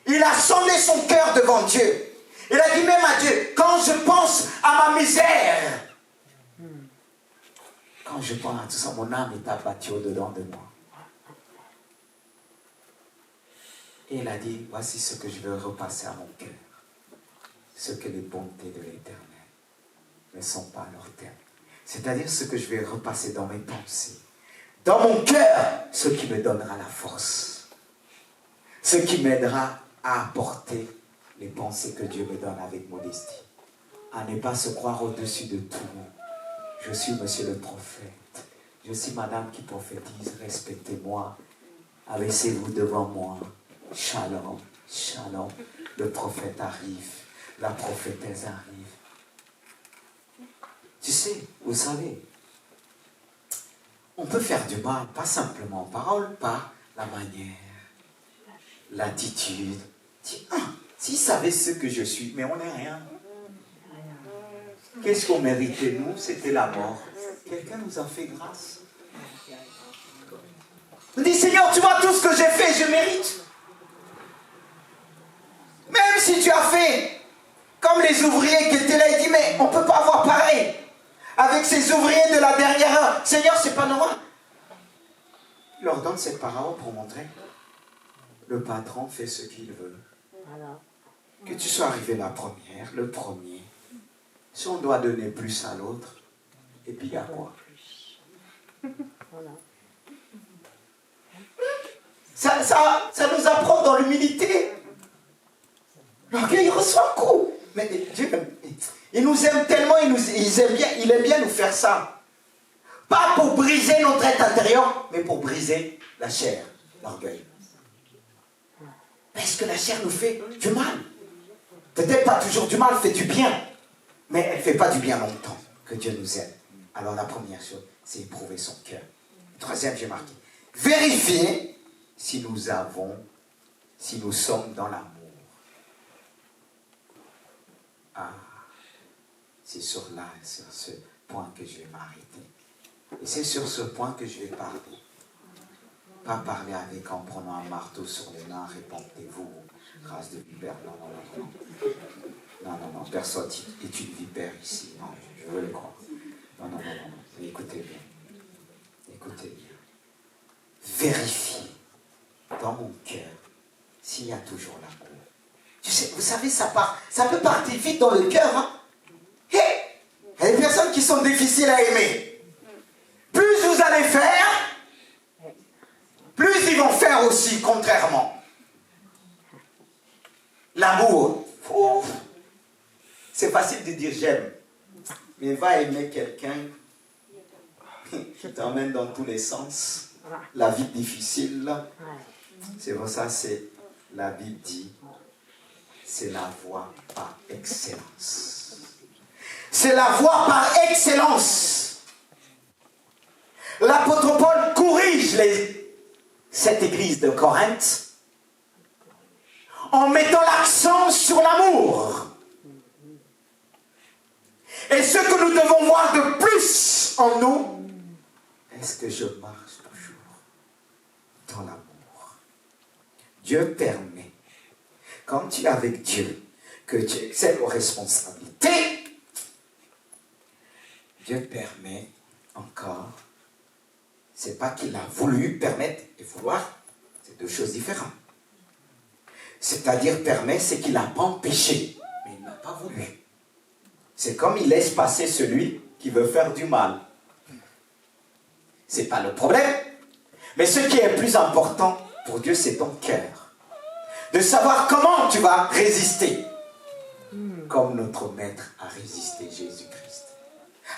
Il a sonné son cœur devant Dieu. Il a dit même à Dieu, quand je pense à ma misère, quand je pense à tout ça, mon âme est abattue au-dedans de moi. Et il a dit, voici ce que je veux repasser à mon cœur. Ce que les bontés de l'Éternel ne sont pas à leur terme. C'est-à-dire ce que je vais repasser dans mes pensées. Dans mon cœur, ce qui me donnera la force. Ce qui m'aidera à apporter les pensées que Dieu me donne avec modestie. À ne pas se croire au-dessus de tout. Je suis monsieur le prophète. Je suis madame qui prophétise. Respectez-moi. Abaissez-vous devant moi. Shalom, shalom. Le prophète arrive. La prophétesse arrive. Tu sais, vous savez, on peut faire du mal, pas simplement en parole, par la manière, l'attitude. S'ils savaient ce que je suis, mais on n'est rien. Qu'est-ce qu'on méritait, nous? C'était la mort. Quelqu'un nous a fait grâce. On dit, Seigneur, tu vois tout ce que j'ai fait, je mérite. Même si tu as fait comme les ouvriers qui étaient là, il dit, mais on ne peut pas avoir pareil. Avec ces ouvriers de la dernière heure. Seigneur, c'est pas normal. Il leur donne cette parole pour montrer. Le patron fait ce qu'il veut. Que tu sois arrivé la première, le premier. Si on doit donner plus à l'autre, et puis il y a quoi? Ça nous apprend dans l'humilité. L'orgueil reçoit un coup. Mais Dieu, il nous aime tellement, il aime bien nous faire ça. Pas pour briser notre être intérieur, mais pour briser la chair, l'orgueil. Parce que la chair nous fait du mal. Peut-être pas toujours du mal, fait du bien. Mais elle ne fait pas du bien longtemps. Que Dieu nous aide. Alors la première chose, c'est éprouver son cœur. Troisième, j'ai marqué. Vérifier si nous sommes dans l'amour. Ah, c'est sur ce point que je vais m'arrêter. Et c'est sur ce point que je vais parler. Pas parler avec en prenant un marteau sur les mains, répondez-vous, race de vipère. Non, personne est une vipère ici. Non, je veux le croire. Non. Écoutez bien. Vérifiez dans mon cœur s'il y a toujours l'amour. Vous savez, ça peut partir vite dans le cœur. Hein? Il y a des personnes qui sont difficiles à aimer. Plus vous allez faire, plus ils vont faire aussi, contrairement. L'amour, c'est facile de dire j'aime. Mais va aimer quelqu'un qui t'emmène dans tous les sens. La vie difficile, c'est pour ça, la Bible dit, c'est la voie par excellence. C'est la voie par excellence. L'apôtre Paul corrige cette église de Corinthe en mettant l'accent sur l'amour. Et ce que nous devons voir de plus en nous, est-ce que je marche toujours dans l'amour? Dieu permet, quand tu es avec Dieu, que tu excelles aux responsabilités, Dieu permet encore, c'est pas qu'il a voulu permettre et vouloir, c'est deux choses différentes. C'est-à-dire permet, c'est qu'il n'a pas empêché, mais il n'a pas voulu. C'est comme il laisse passer celui qui veut faire du mal. Ce n'est pas le problème. Mais ce qui est plus important pour Dieu, c'est ton cœur. De savoir comment tu vas résister. Comme notre Maître a résisté, Jésus-Christ.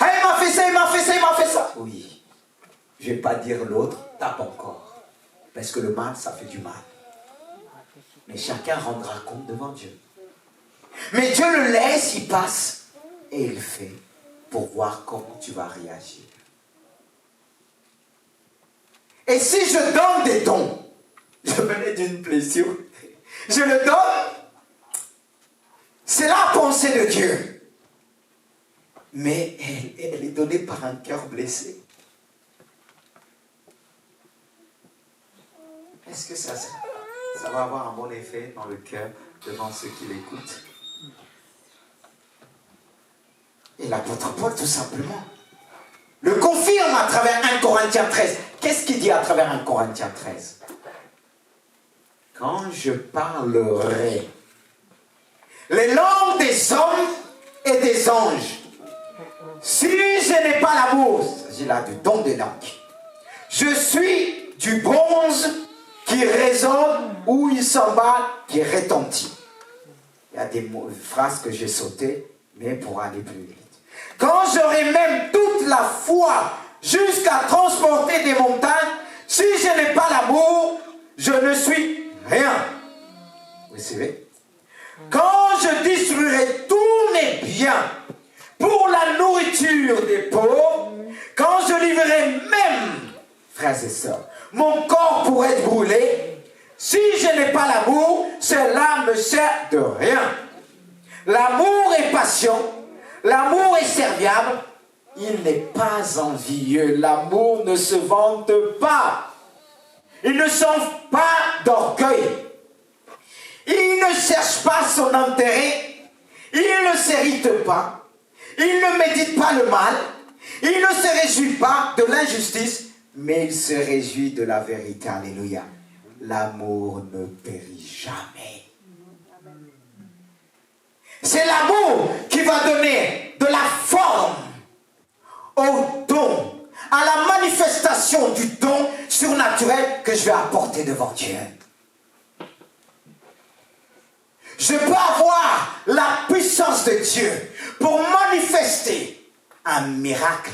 Ah, il m'a fait ça, il m'a fait ça, il m'a fait ça. Oui. Je ne vais pas dire l'autre, tape encore. Parce que le mal, ça fait du mal. Mais chacun rendra compte devant Dieu. Mais Dieu le laisse, il passe. Et il fait pour voir comment tu vas réagir. Et si je donne des dons, je venais d'une blessure, je le donne, c'est la pensée de Dieu. Mais elle est donnée par un cœur blessé. Est-ce que ça va avoir un bon effet dans le cœur devant ceux qui l'écoutent? Et l'apôtre Paul, tout simplement, le confirme à travers 1 Corinthiens 13. Qu'est-ce qu'il dit à travers 1 Corinthiens 13? Quand je parlerai les langues des hommes et des anges, si je n'ai pas l'amour, il s'agit là du don des langues, je suis du bronze qui résonne ou il s'emballe, qui retentit. Il y a des phrases que j'ai sautées, mais pour aller plus vite. Quand j'aurai même toute la foi jusqu'à transporter des montagnes, si je n'ai pas l'amour, je ne suis rien. Vous savez? Quand je distribuerai tous mes biens pour la nourriture des pauvres, quand je livrerai même, frères et sœurs, mon corps pour être brûlé, si je n'ai pas l'amour, cela me sert de rien. L'amour est patient, l'amour est serviable, il n'est pas envieux, l'amour ne se vante pas, il ne s'enfle pas d'orgueil, il ne cherche pas son intérêt, il ne s'irrite pas, il ne médite pas le mal, il ne se réjouit pas de l'injustice, mais il se réjouit de la vérité. Alléluia. L'amour ne périt jamais. C'est l'amour qui va donner de la forme au don, à la manifestation du don surnaturel que je vais apporter devant Dieu. Je peux avoir la puissance de Dieu pour manifester un miracle.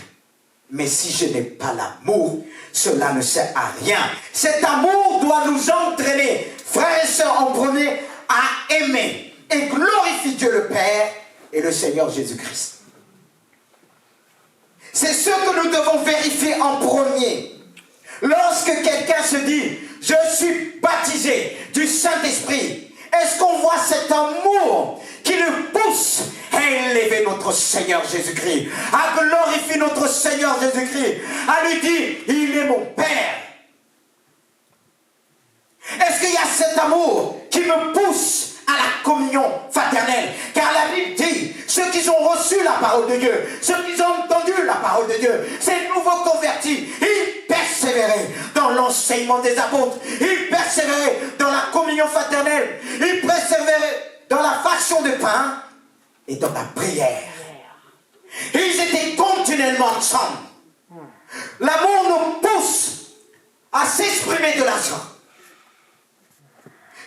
Mais si je n'ai pas l'amour, cela ne sert à rien. Cet amour doit nous entraîner. Frères et sœurs, en premier, à aimer et glorifier Dieu le Père et le Seigneur Jésus-Christ. C'est ce que nous devons vérifier en premier. Lorsque quelqu'un se dit « Je suis baptisé du Saint-Esprit », est-ce qu'on voit cet amour qui le pousse à élever notre Seigneur Jésus-Christ, à glorifier notre Seigneur Jésus-Christ, à lui dire « Il est mon Père ». Est-ce qu'il y a cet amour qui me pousse à la communion fraternelle? Car la Bible dit, ceux qui ont reçu la parole de Dieu, ceux qui ont entendu la parole de Dieu, ces nouveaux convertis, ils persévéraient dans l'enseignement des apôtres, ils persévéraient dans la communion fraternelle, ils persévéraient dans la fraction de pain et dans la prière. Ils étaient continuellement ensemble. L'amour nous pousse à s'exprimer de la sorte.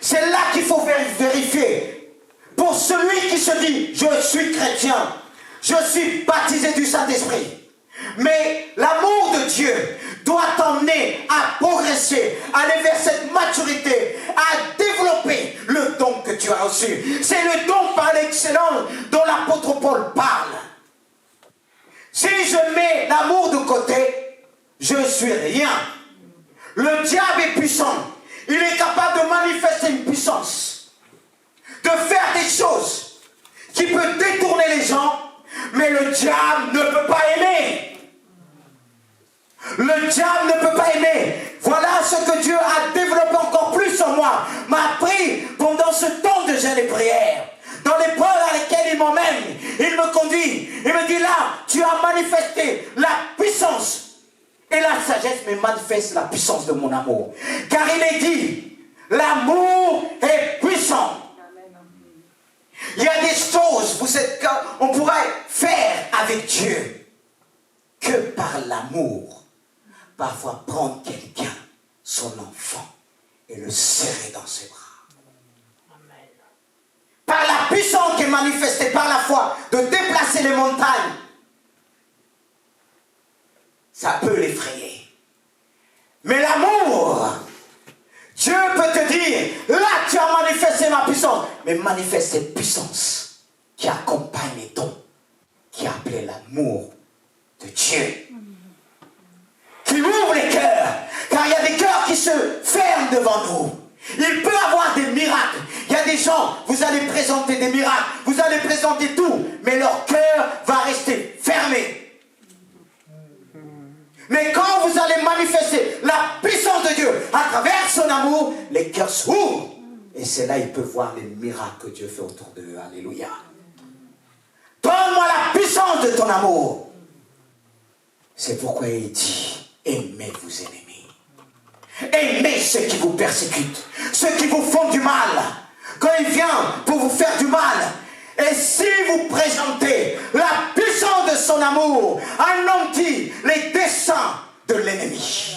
C'est là qu'il faut vérifier. Pour celui qui se dit, je suis chrétien, je suis baptisé du Saint-Esprit. Mais l'amour de Dieu doit t'emmener à progresser, à aller vers cette maturité, à développer le don que tu as reçu. C'est le don par l'excellence dont l'apôtre Paul parle. Si je mets l'amour de côté, je suis rien. Le diable est puissant. Il est capable de manifester une puissance, de faire des choses qui peuvent détourner les gens, mais le diable ne peut pas aimer. Le diable ne peut pas aimer. Voilà ce que Dieu a développé encore plus en moi, m'a appris pendant ce temps de jeûne et prière. Dans l'épreuve à laquelle il m'emmène, il me conduit, il me dit là, tu as manifesté la puissance. Et la sagesse me manifeste la puissance de mon amour. Car il est dit, l'amour est puissant. Il y a des choses, on pourrait faire avec Dieu que par l'amour. Parfois prendre quelqu'un, son enfant, et le serrer dans ses bras. Par la puissance qui est manifestée par la foi, de déplacer les montagnes, ça peut l'effrayer. Mais l'amour, Dieu peut te dire, là tu as manifesté ma puissance, mais manifeste cette puissance qui accompagne les dons, qui est appelée l'amour de Dieu. Qui ouvre les cœurs, car il y a des cœurs qui se ferment devant nous. Il peut y avoir des miracles. Il y a des gens, vous allez présenter des miracles, vous allez présenter tout, mais leur cœur va rester fermé. Mais quand vous allez manifester la puissance de Dieu à travers son amour, les cœurs s'ouvrent. Et c'est là qu'ils peuvent voir les miracles que Dieu fait autour d'eux. Alléluia. Donne-moi la puissance de ton amour. C'est pourquoi il dit, aimez vos ennemis. Aimez ceux qui vous persécutent, ceux qui vous font du mal. Quand il vient pour vous faire du mal, et si vous présentez la puissance de son amour, anéantit les desseins de l'ennemi.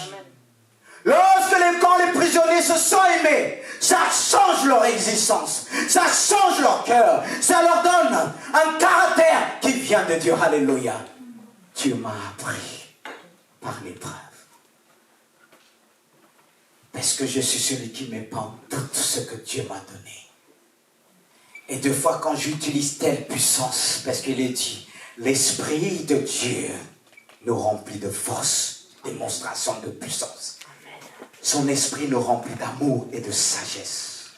Quand les prisonniers se sont aimés, ça change leur existence, ça change leur cœur, ça leur donne un caractère qui vient de Dieu. Alléluia. Dieu m'a appris par l'épreuve. Parce que je suis celui qui m'épand tout ce que Dieu m'a donné. Et deux fois quand j'utilise telle puissance, parce qu'il est dit, l'Esprit de Dieu nous remplit de force, démonstration de puissance. Son esprit nous remplit d'amour et de sagesse.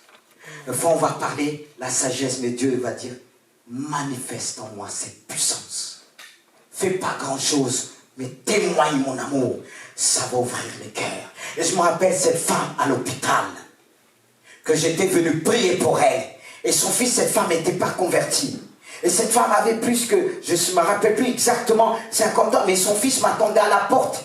Une fois on va parler la sagesse, mais Dieu va dire, manifeste en moi cette puissance. Fais pas grand chose, mais témoigne mon amour. Ça va ouvrir les cœurs. Et je me rappelle cette femme à l'hôpital, que j'étais venu prier pour elle. Et son fils, cette femme n'était pas convertie. Et cette femme avait plus que, je ne me rappelle plus exactement, 50 ans, mais son fils m'attendait à la porte.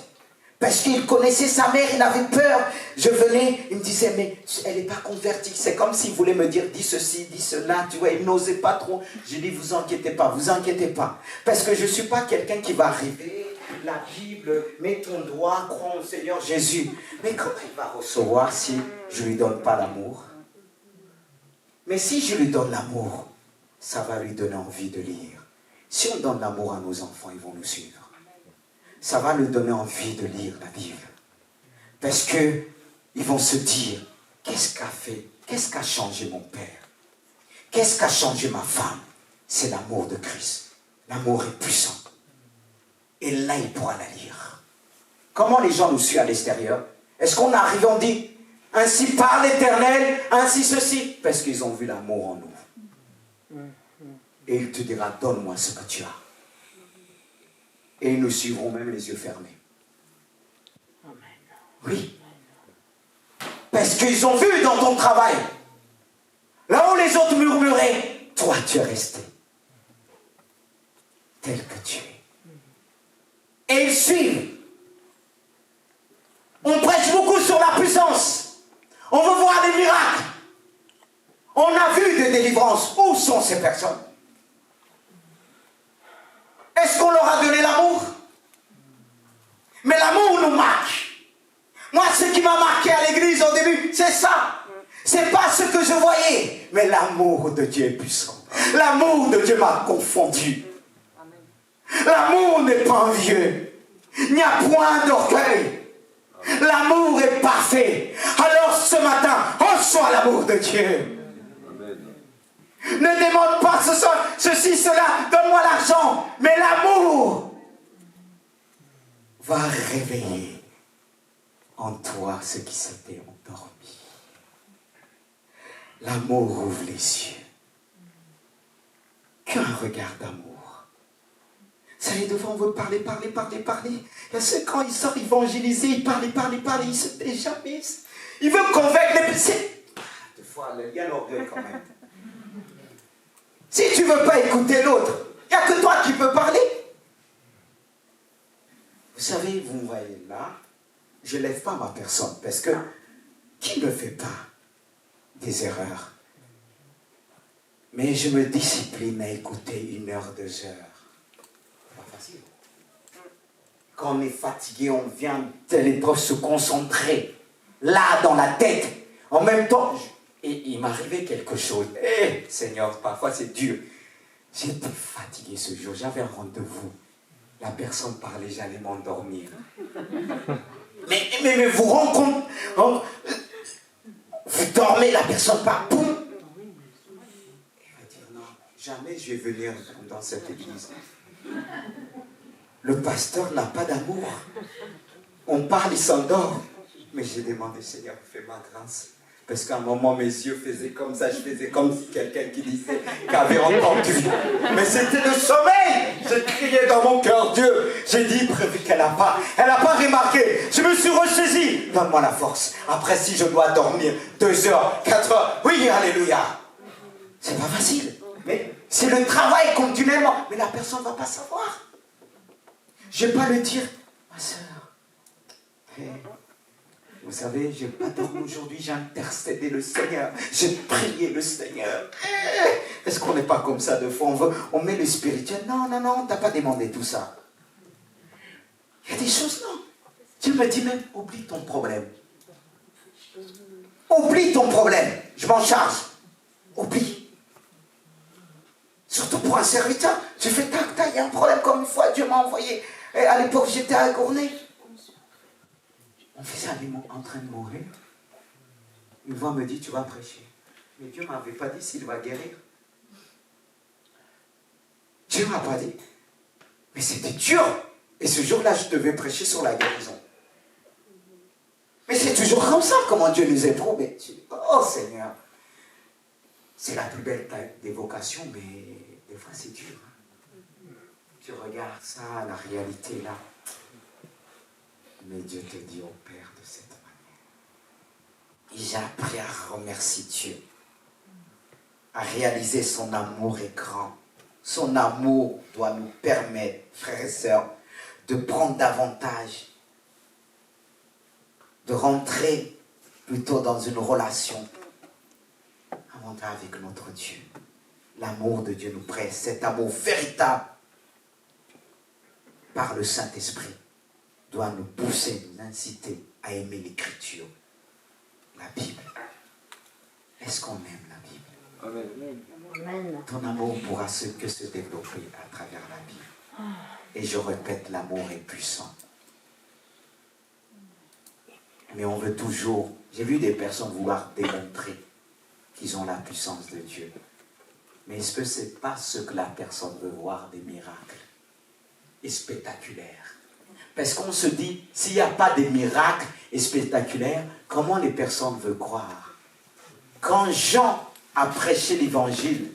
Parce qu'il connaissait sa mère, il avait peur. Je venais, il me disait, mais elle n'est pas convertie. C'est comme s'il voulait me dire, dis ceci, dis cela. Tu vois, il n'osait pas trop. J'ai dit, vous inquiétez pas. Parce que je ne suis pas quelqu'un qui va arriver, la Bible, mets ton doigt, crois au Seigneur Jésus. Mais comment il va recevoir si je ne lui donne pas l'amour? Mais si je lui donne l'amour, ça va lui donner envie de lire. Si on donne l'amour à nos enfants, ils vont nous suivre. Ça va lui donner envie de lire la Bible. Parce qu'ils vont se dire, qu'est-ce qu'a fait Qu'est-ce qu'a changé mon père? Qu'est-ce qu'a changé ma femme? C'est l'amour de Christ. L'amour est puissant. Et là, il pourra la lire. Comment les gens nous suivent à l'extérieur? Est-ce qu'on arrive, on dit, ainsi parle l'Éternel, ainsi ceci? Parce qu'ils ont vu l'amour en nous. Et il te dira, donne-moi ce que tu as. Et ils nous suivront même les yeux fermés. Oui. Parce qu'ils ont vu dans ton travail, là où les autres murmuraient, toi tu es resté tel que tu es. Et ils suivent. On prêche beaucoup sur la puissance. On veut voir les miracles. On a vu des délivrances. Où sont ces personnes? Est-ce qu'on leur a donné l'amour? Mais l'amour nous marque. Moi, ce qui m'a marqué à l'église au début, c'est ça. C'est pas ce que je voyais. Mais l'amour de Dieu est puissant. L'amour de Dieu m'a confondu. L'amour n'est pas envieux. Il n'y a point d'orgueil. L'amour est parfait. Alors ce matin, reçois l'amour de Dieu. Ne demande pas ceci, cela, donne-moi l'argent. Mais l'amour va réveiller en toi ce qui s'était endormi. L'amour ouvre les yeux. Qu'un regard d'amour. Vous savez, devant, on veut parler. Il y a ceux, quand ils sortent évangéliser, ils parlent, ils se taisent jamais. Ils veulent convaincre les petits. Des fois, il y a l'orgueil quand même. Si tu ne veux pas écouter l'autre, il n'y a que toi qui peux parler. Vous savez, vous me voyez là, je ne lève pas ma personne, parce que qui ne fait pas des erreurs? Mais je me discipline à écouter 1 heure, 2 heures. Pas facile. Quand on est fatigué, on vient de l'épreuve se concentrer, là, dans la tête. En même temps, il m'arrivait quelque chose. Seigneur, parfois c'est dur. J'étais fatigué ce jour, j'avais un rendez-vous. La personne parlait, j'allais m'endormir. Mais vous rendez compte, vous dormez, la personne part, boum. Il va dire non, jamais je vais venir dans cette église. Le pasteur n'a pas d'amour. On parle, il s'endort. Mais j'ai demandé, Seigneur, fais-moi grâce. Parce qu'à un moment, mes yeux faisaient comme ça, je faisais comme si quelqu'un qui disait qu'il avait entendu. Mais c'était le sommeil. J'ai crié dans mon cœur, Dieu. J'ai dit, prévu qu'elle n'a pas remarqué. Je me suis ressaisi. Donne-moi la force. Après, si je dois dormir 2 heures, 4 heures, oui, alléluia. C'est pas facile. Mais c'est le travail continuellement. Mais la personne ne va pas savoir. Je ne vais pas le dire, ma soeur. Vous savez, je n'ai pas dormi aujourd'hui, j'ai intercédé le Seigneur, j'ai prié le Seigneur. Est-ce qu'on n'est pas comme ça de fois? On met le spirituel. Non, tu n'as pas demandé tout ça. Il y a des choses, non. Dieu me dit même, oublie ton problème. Oublie ton problème, je m'en charge. Oublie. Surtout pour un serviteur, je fais tac, il y a un problème comme une fois, Dieu m'a envoyé. Et à l'époque, j'étais à Gournay. On faisait en train de mourir. Une voix me dit, tu vas prêcher. Mais Dieu ne m'avait pas dit s'il va guérir. Dieu ne m'a pas dit. Mais c'était dur. Et ce jour-là, je devais prêcher sur la guérison. Mais c'est toujours comme ça, comment Dieu nous éprouve. Oh Seigneur. C'est la plus belle des vocations, mais des fois c'est dur. Tu regardes ça, la réalité là. Mais Dieu te dit, au Père, de cette manière. Et j'ai appris à remercier Dieu, à réaliser son amour est grand. Son amour doit nous permettre, frères et sœurs, de prendre davantage, de rentrer plutôt dans une relation avec notre Dieu. L'amour de Dieu nous presse, cet amour véritable par le Saint-Esprit doit nous pousser, nous inciter à aimer l'Écriture, la Bible. Est-ce qu'on aime la Bible? Amen. Ton amour pourra que se développer à travers la Bible. Et je répète, l'amour est puissant. Mais on veut toujours, j'ai vu des personnes vouloir démontrer qu'ils ont la puissance de Dieu. Mais est-ce que ce n'est pas ce que la personne veut voir, des miracles et spectaculaires? Parce qu'on se dit, s'il n'y a pas de miracles et spectaculaires, comment les personnes veulent croire? Quand Jean a prêché l'évangile,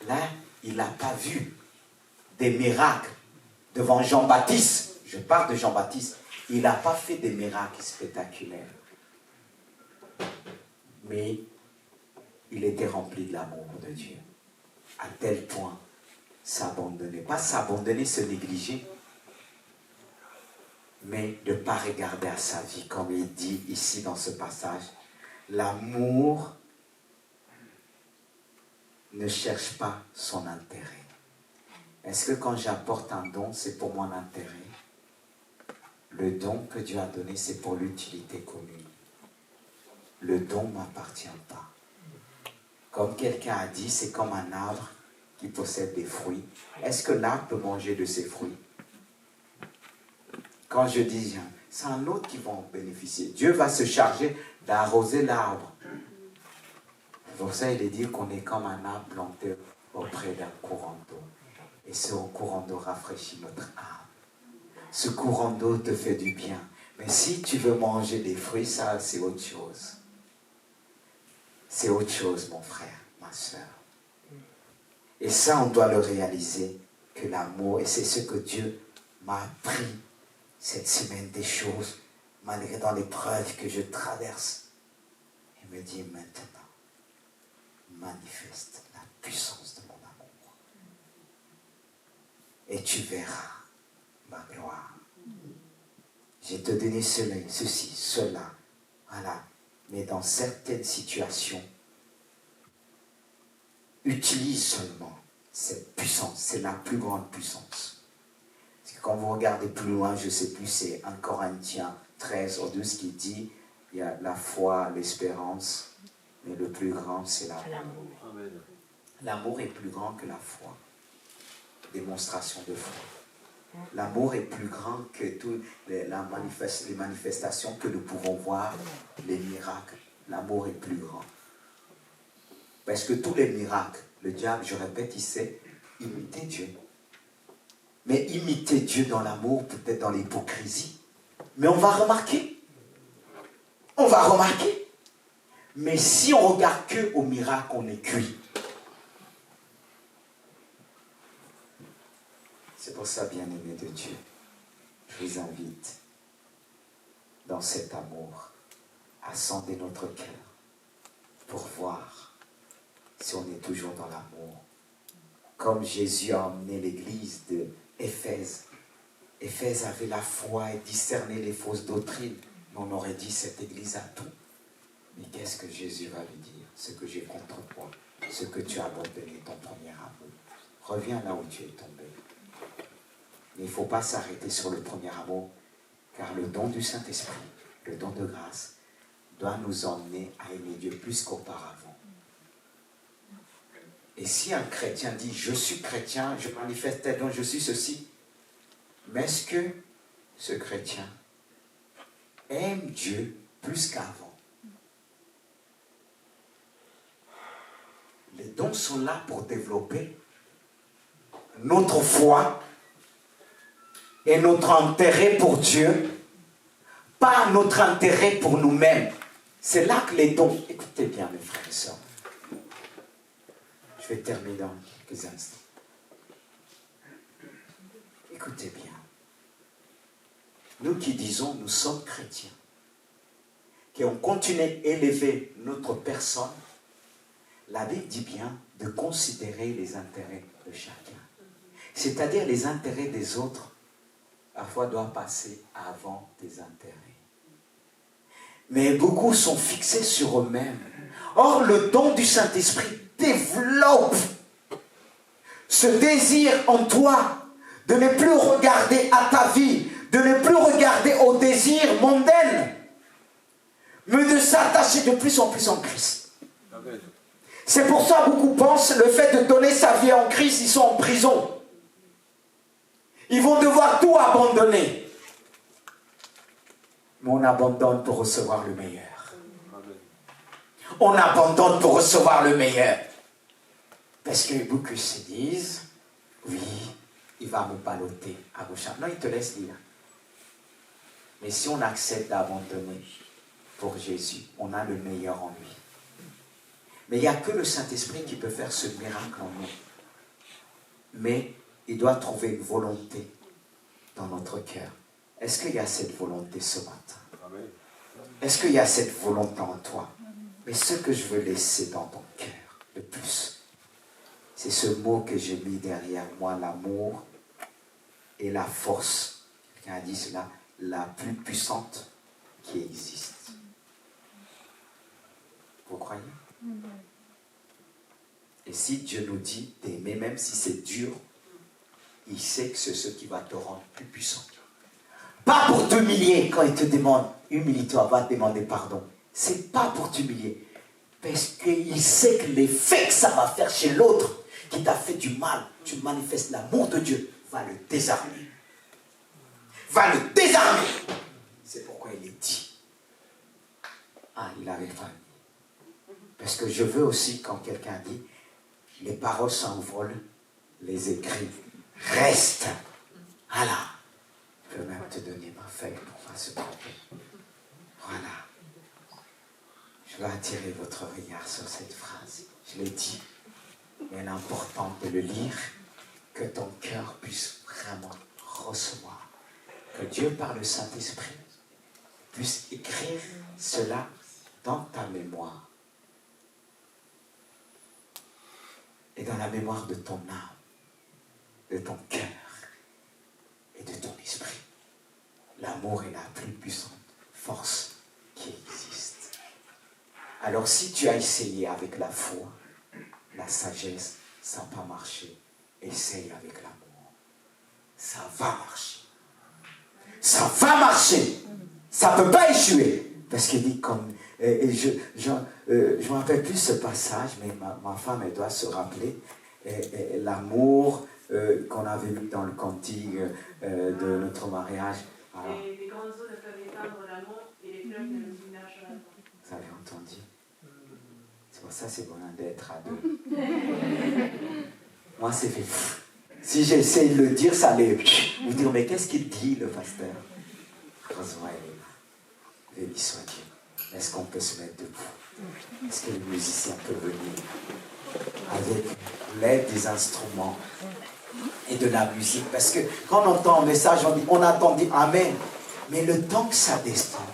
là, il n'a pas vu des miracles devant Jean-Baptiste. Je parle de Jean-Baptiste. Il n'a pas fait des miracles spectaculaires. Mais il était rempli de l'amour de Dieu. À tel point, s'abandonner. Pas s'abandonner, se négliger. Mais de ne pas regarder à sa vie, comme il dit ici dans ce passage. L'amour ne cherche pas son intérêt. Est-ce que quand j'apporte un don, c'est pour mon intérêt? Le don que Dieu a donné, c'est pour l'utilité commune. Le don ne m'appartient pas. Comme quelqu'un a dit, c'est comme un arbre qui possède des fruits. Est-ce que l'arbre peut manger de ses fruits? Quand je dis, c'est un autre qui va en bénéficier. Dieu va se charger d'arroser l'arbre. Pour ça, il est dit qu'on est comme un arbre planté auprès d'un courant d'eau. Et ce courant d'eau rafraîchit notre âme. Ce courant d'eau te fait du bien. Mais si tu veux manger des fruits, ça, c'est autre chose. C'est autre chose, mon frère, ma soeur. Et ça, on doit le réaliser, que l'amour, et c'est ce que Dieu m'a appris cette semaine, des choses, malgré dans l'épreuve que je traverse. Il me dit maintenant, manifeste la puissance de mon amour. Et tu verras ma gloire. J'ai te donné ceci, cela, voilà. Mais dans certaines situations, utilise seulement cette puissance. C'est la plus grande puissance. Parce que quand vous regardez plus loin, je ne sais plus, c'est 1 Corinthiens 13 au 12 qui dit, il y a la foi, l'espérance, mais le plus grand, c'est l'amour. L'amour est plus grand que la foi. Démonstration de foi. L'amour est plus grand que toutes les manifestations que nous pouvons voir, les miracles. L'amour est plus grand. Parce que tous les miracles, le diable, je répète, il sait imiter Dieu. Mais imiter Dieu dans l'amour, peut-être dans l'hypocrisie. Mais on va remarquer. On va remarquer. Mais si on regarde que au miracle, on est cuit. C'est pour ça, bien-aimés de Dieu, je vous invite, dans cet amour, à sonder notre cœur pour voir si on est toujours dans l'amour. Comme Jésus a emmené l'église d'Éphèse. Éphèse avait la foi et discernait les fausses doctrines. Mais on aurait dit, cette église a tout. Mais qu'est-ce que Jésus va lui dire? Ce que j'ai contre toi, ce que tu as abandonné, ton premier amour. Reviens là où tu es tombé. Mais il ne faut pas s'arrêter sur le premier amour, car le don du Saint-Esprit, le don de grâce, doit nous emmener à aimer Dieu plus qu'auparavant. Et si un chrétien dit, je suis chrétien, je manifeste tel don, je suis ceci, mais est-ce que ce chrétien aime Dieu plus qu'avant? Les dons sont là pour développer notre foi et notre intérêt pour Dieu, pas notre intérêt pour nous-mêmes. C'est là que les dons... Écoutez bien, mes frères et sœurs. Je vais terminer dans quelques instants. Écoutez bien. Nous qui disons, nous sommes chrétiens, qui ont continué à élever notre personne, la Bible dit bien de considérer les intérêts de chacun. C'est-à-dire les intérêts des autres, parfois doivent passer avant tes intérêts. Mais beaucoup sont fixés sur eux-mêmes. Or, le don du Saint-Esprit développe ce désir en toi de ne plus regarder à ta vie, de ne plus regarder aux désirs mondains, mais de s'attacher de plus en plus en Christ. Amen. C'est pour ça que beaucoup pensent le fait de donner sa vie en Christ, ils sont en prison. Ils vont devoir tout abandonner. Mais on abandonne pour recevoir le meilleur. On abandonne pour recevoir le meilleur. Parce que beaucoup se disent, oui, il va me balloter à gauche. Non, il te laisse lire. Mais si on accepte d'abandonner pour Jésus, on a le meilleur en lui. Mais il n'y a que le Saint-Esprit qui peut faire ce miracle en nous. Mais il doit trouver une volonté dans notre cœur. Est-ce qu'il y a cette volonté ce matin? Est-ce qu'il y a cette volonté en toi? Mais ce que je veux laisser dans ton cœur, le plus, c'est ce mot que j'ai mis derrière moi, l'amour et la force. Quelqu'un a dit cela, la plus puissante qui existe. Vous croyez? Et si Dieu nous dit d'aimer, même si c'est dur, il sait que c'est ce qui va te rendre plus puissant. Pas pour t'humilier quand il te demande, humilie-toi, va te demander pardon. C'est pas pour t'humilier. Parce qu'il sait que l'effet que ça va faire chez l'autre, qui t'a fait du mal, tu manifestes l'amour de Dieu, va le désarmer. Va le désarmer. C'est pourquoi il est dit. Ah, il avait faim. Parce que je veux aussi, quand quelqu'un dit, les paroles s'envolent, les écrits restent. Voilà. Je peux même te donner ma feuille pour faire ce propos. Voilà. Je veux attirer votre regard sur cette phrase. Je l'ai dit, mais il est important de le lire, que ton cœur puisse vraiment recevoir. Que Dieu, par le Saint-Esprit, puisse écrire cela dans ta mémoire. Et dans la mémoire de ton âme, de ton cœur et de ton esprit. L'amour est la plus puissante force qui existe. Alors si tu as essayé avec la foi, la sagesse, ça n'a pas marché, essaye avec l'amour. Ça va marcher. Ça va marcher. Ça ne peut pas échouer. Parce qu'il dit comme... je ne me rappelle plus ce passage, mais ma femme, elle doit se rappeler. L'amour qu'on avait mis dans le cantique de notre mariage. Les grandes eaux ne peuvent éteindre l'amour et les fleuves ne nous immergent pas. Vous avez entendu? C'est pour ça que c'est bon d'être à deux. Moi, c'est fait. Si j'essaie de le dire, ça allait. Vous dire, mais qu'est-ce qu'il dit, le pasteur? Heureusement, elle est là. Béni soit Dieu. Est-ce qu'on peut se mettre debout? Est-ce que les musiciens peuvent venir avec l'aide des instruments et de la musique? Parce que quand on entend un message, on attend dire Amen. Mais le temps que ça descend,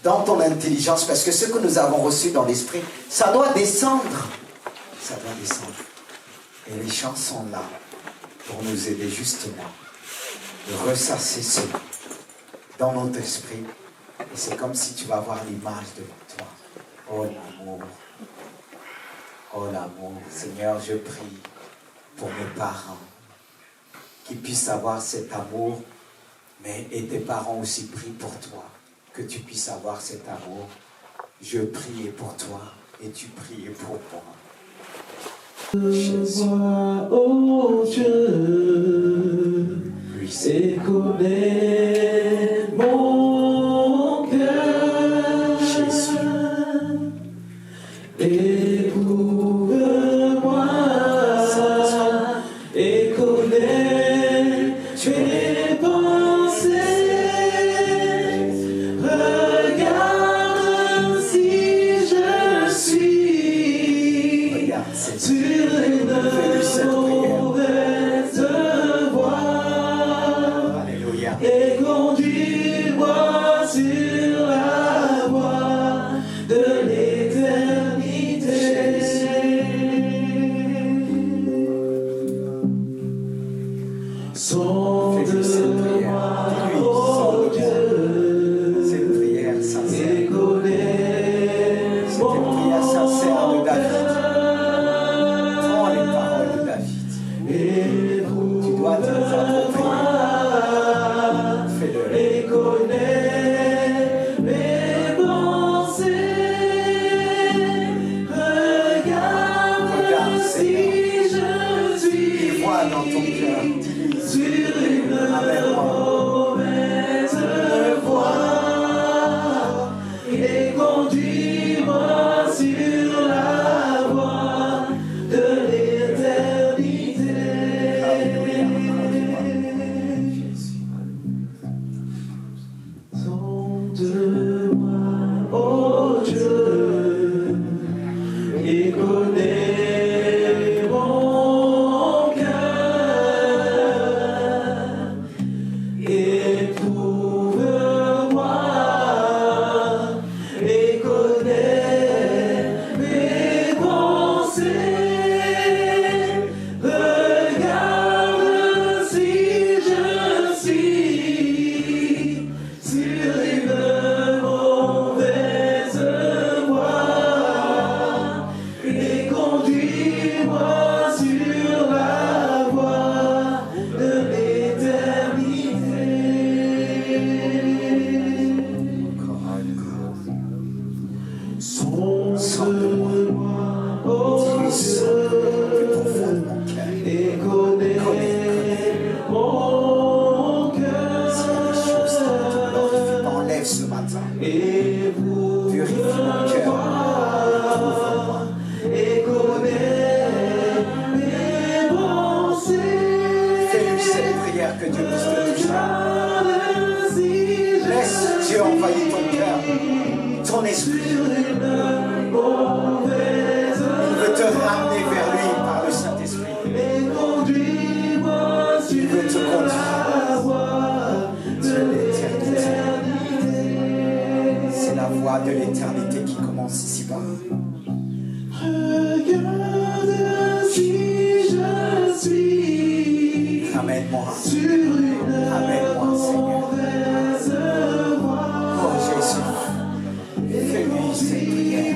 dans ton intelligence, parce que ce que nous avons reçu dans l'esprit, ça doit descendre. Ça doit descendre. Et les chants sont là pour nous aider justement de ressasser cela dans notre esprit. Et c'est comme si tu vas voir l'image devant toi. Oh l'amour. Oh l'amour. Seigneur, je prie pour mes parents qu'ils puissent avoir cet amour, mais et tes parents aussi prient pour toi, que tu puisses avoir cet amour. Je prie pour toi et tu pries pour moi. Jésus. Oh Dieu, et connais mon cœur. Jésus. Éprouve-moi et connais mes pensées. Regarde si je suis sur une mauvaise voie. Alléluia. Et conduis-moi sur la voie de l'éternité. Sonde-moi, oh Dieu, C'est une prière sincère. et connais C'est une prière sincère de David. descends au plus profond de mon cœur. Et connais mon cœur. S'il y a des choses qui ne te glorifient pas, enlève ce matin. Et Purifie mon cœur. Ouvre-moi. et connais mes pensées. Fais-lui cette prière que Dieu puisse te toucher. Laisse Dieu envahir ton cœur, ton esprit. Il veut te ramener vers lui par le Saint-Esprit. Il veut te conduire vers l'éternité. C'est la voie de l'éternité qui commence ici-bas. Regarde qui je suis. Ramène-moi. Sur une Ramène-moi, Seigneur. mauvaise voie. Oh Jésus, fais-lui cette prière.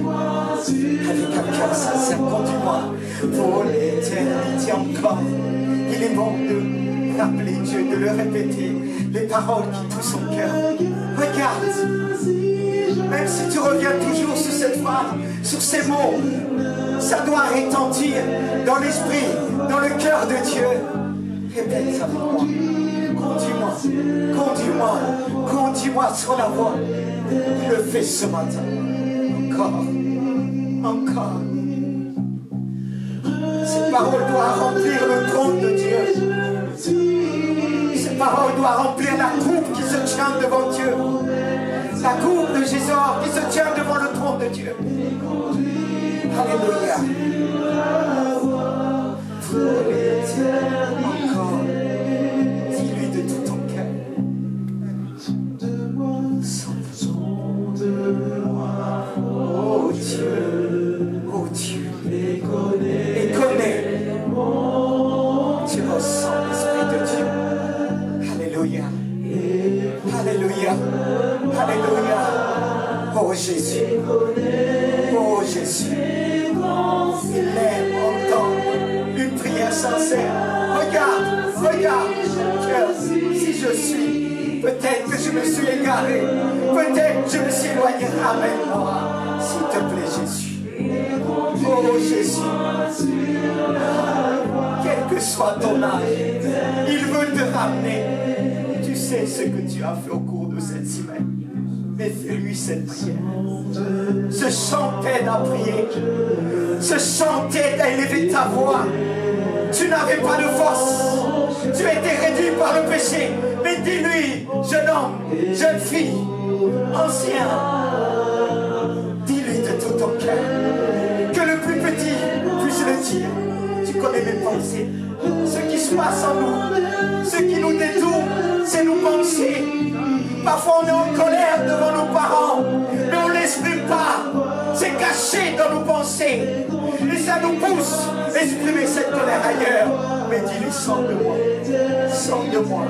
Avec un cœur sincère, conduis-moi pour l'éternité encore. Il est bon de rappeler Dieu, de le répéter, les paroles qui touchent son cœur. Regarde, même si tu reviens toujours sur cette phrase, sur ces mots, ça doit retentir dans l'esprit, dans le cœur de Dieu. Répète avec moi. Conduis-moi, conduis-moi, conduis-moi sur la voie. Il le fait ce matin. Encore. Cette parole doit remplir le trône de Dieu. Cette parole doit remplir la coupe qui se tient devant Dieu. La coupe de Jésus qui se tient devant le trône de Dieu. Alléluia. Encore. Dis-lui de tout ton cœur. Oh Dieu, et connais, tu ressens l'Esprit de Dieu. Alléluia, Alléluia, Alléluia. Oh Jésus, il aime entendre une prière sincère. Regarde, cœur, si je suis, peut-être que je me suis égaré, peut-être que je me suis éloigné. Ramène-moi, s'il te plaît, Jésus. Oh Jésus, quel que soit ton âge, il veut te ramener. Tu sais ce que tu as fait au cours de cette semaine. Mais fais-lui cette prière. Ce chant t'aide à prier. Ce chant t'aide à élever ta voix. Tu n'avais pas de force. Tu étais réduit par le péché. Mais dis-lui, jeune homme, jeune fille, ancien, dis-lui de tout ton cœur. Que le plus petit puisse le dire. Tu connais mes pensées. Ce qui se passe en nous, ce qui nous détourne, c'est nos pensées. Parfois on est en colère devant nos parents, mais on ne l'exprime pas. C'est caché dans nos pensées. Et ça nous pousse à exprimer cette colère ailleurs. Mais dis-lui, sors de moi. Sors de moi.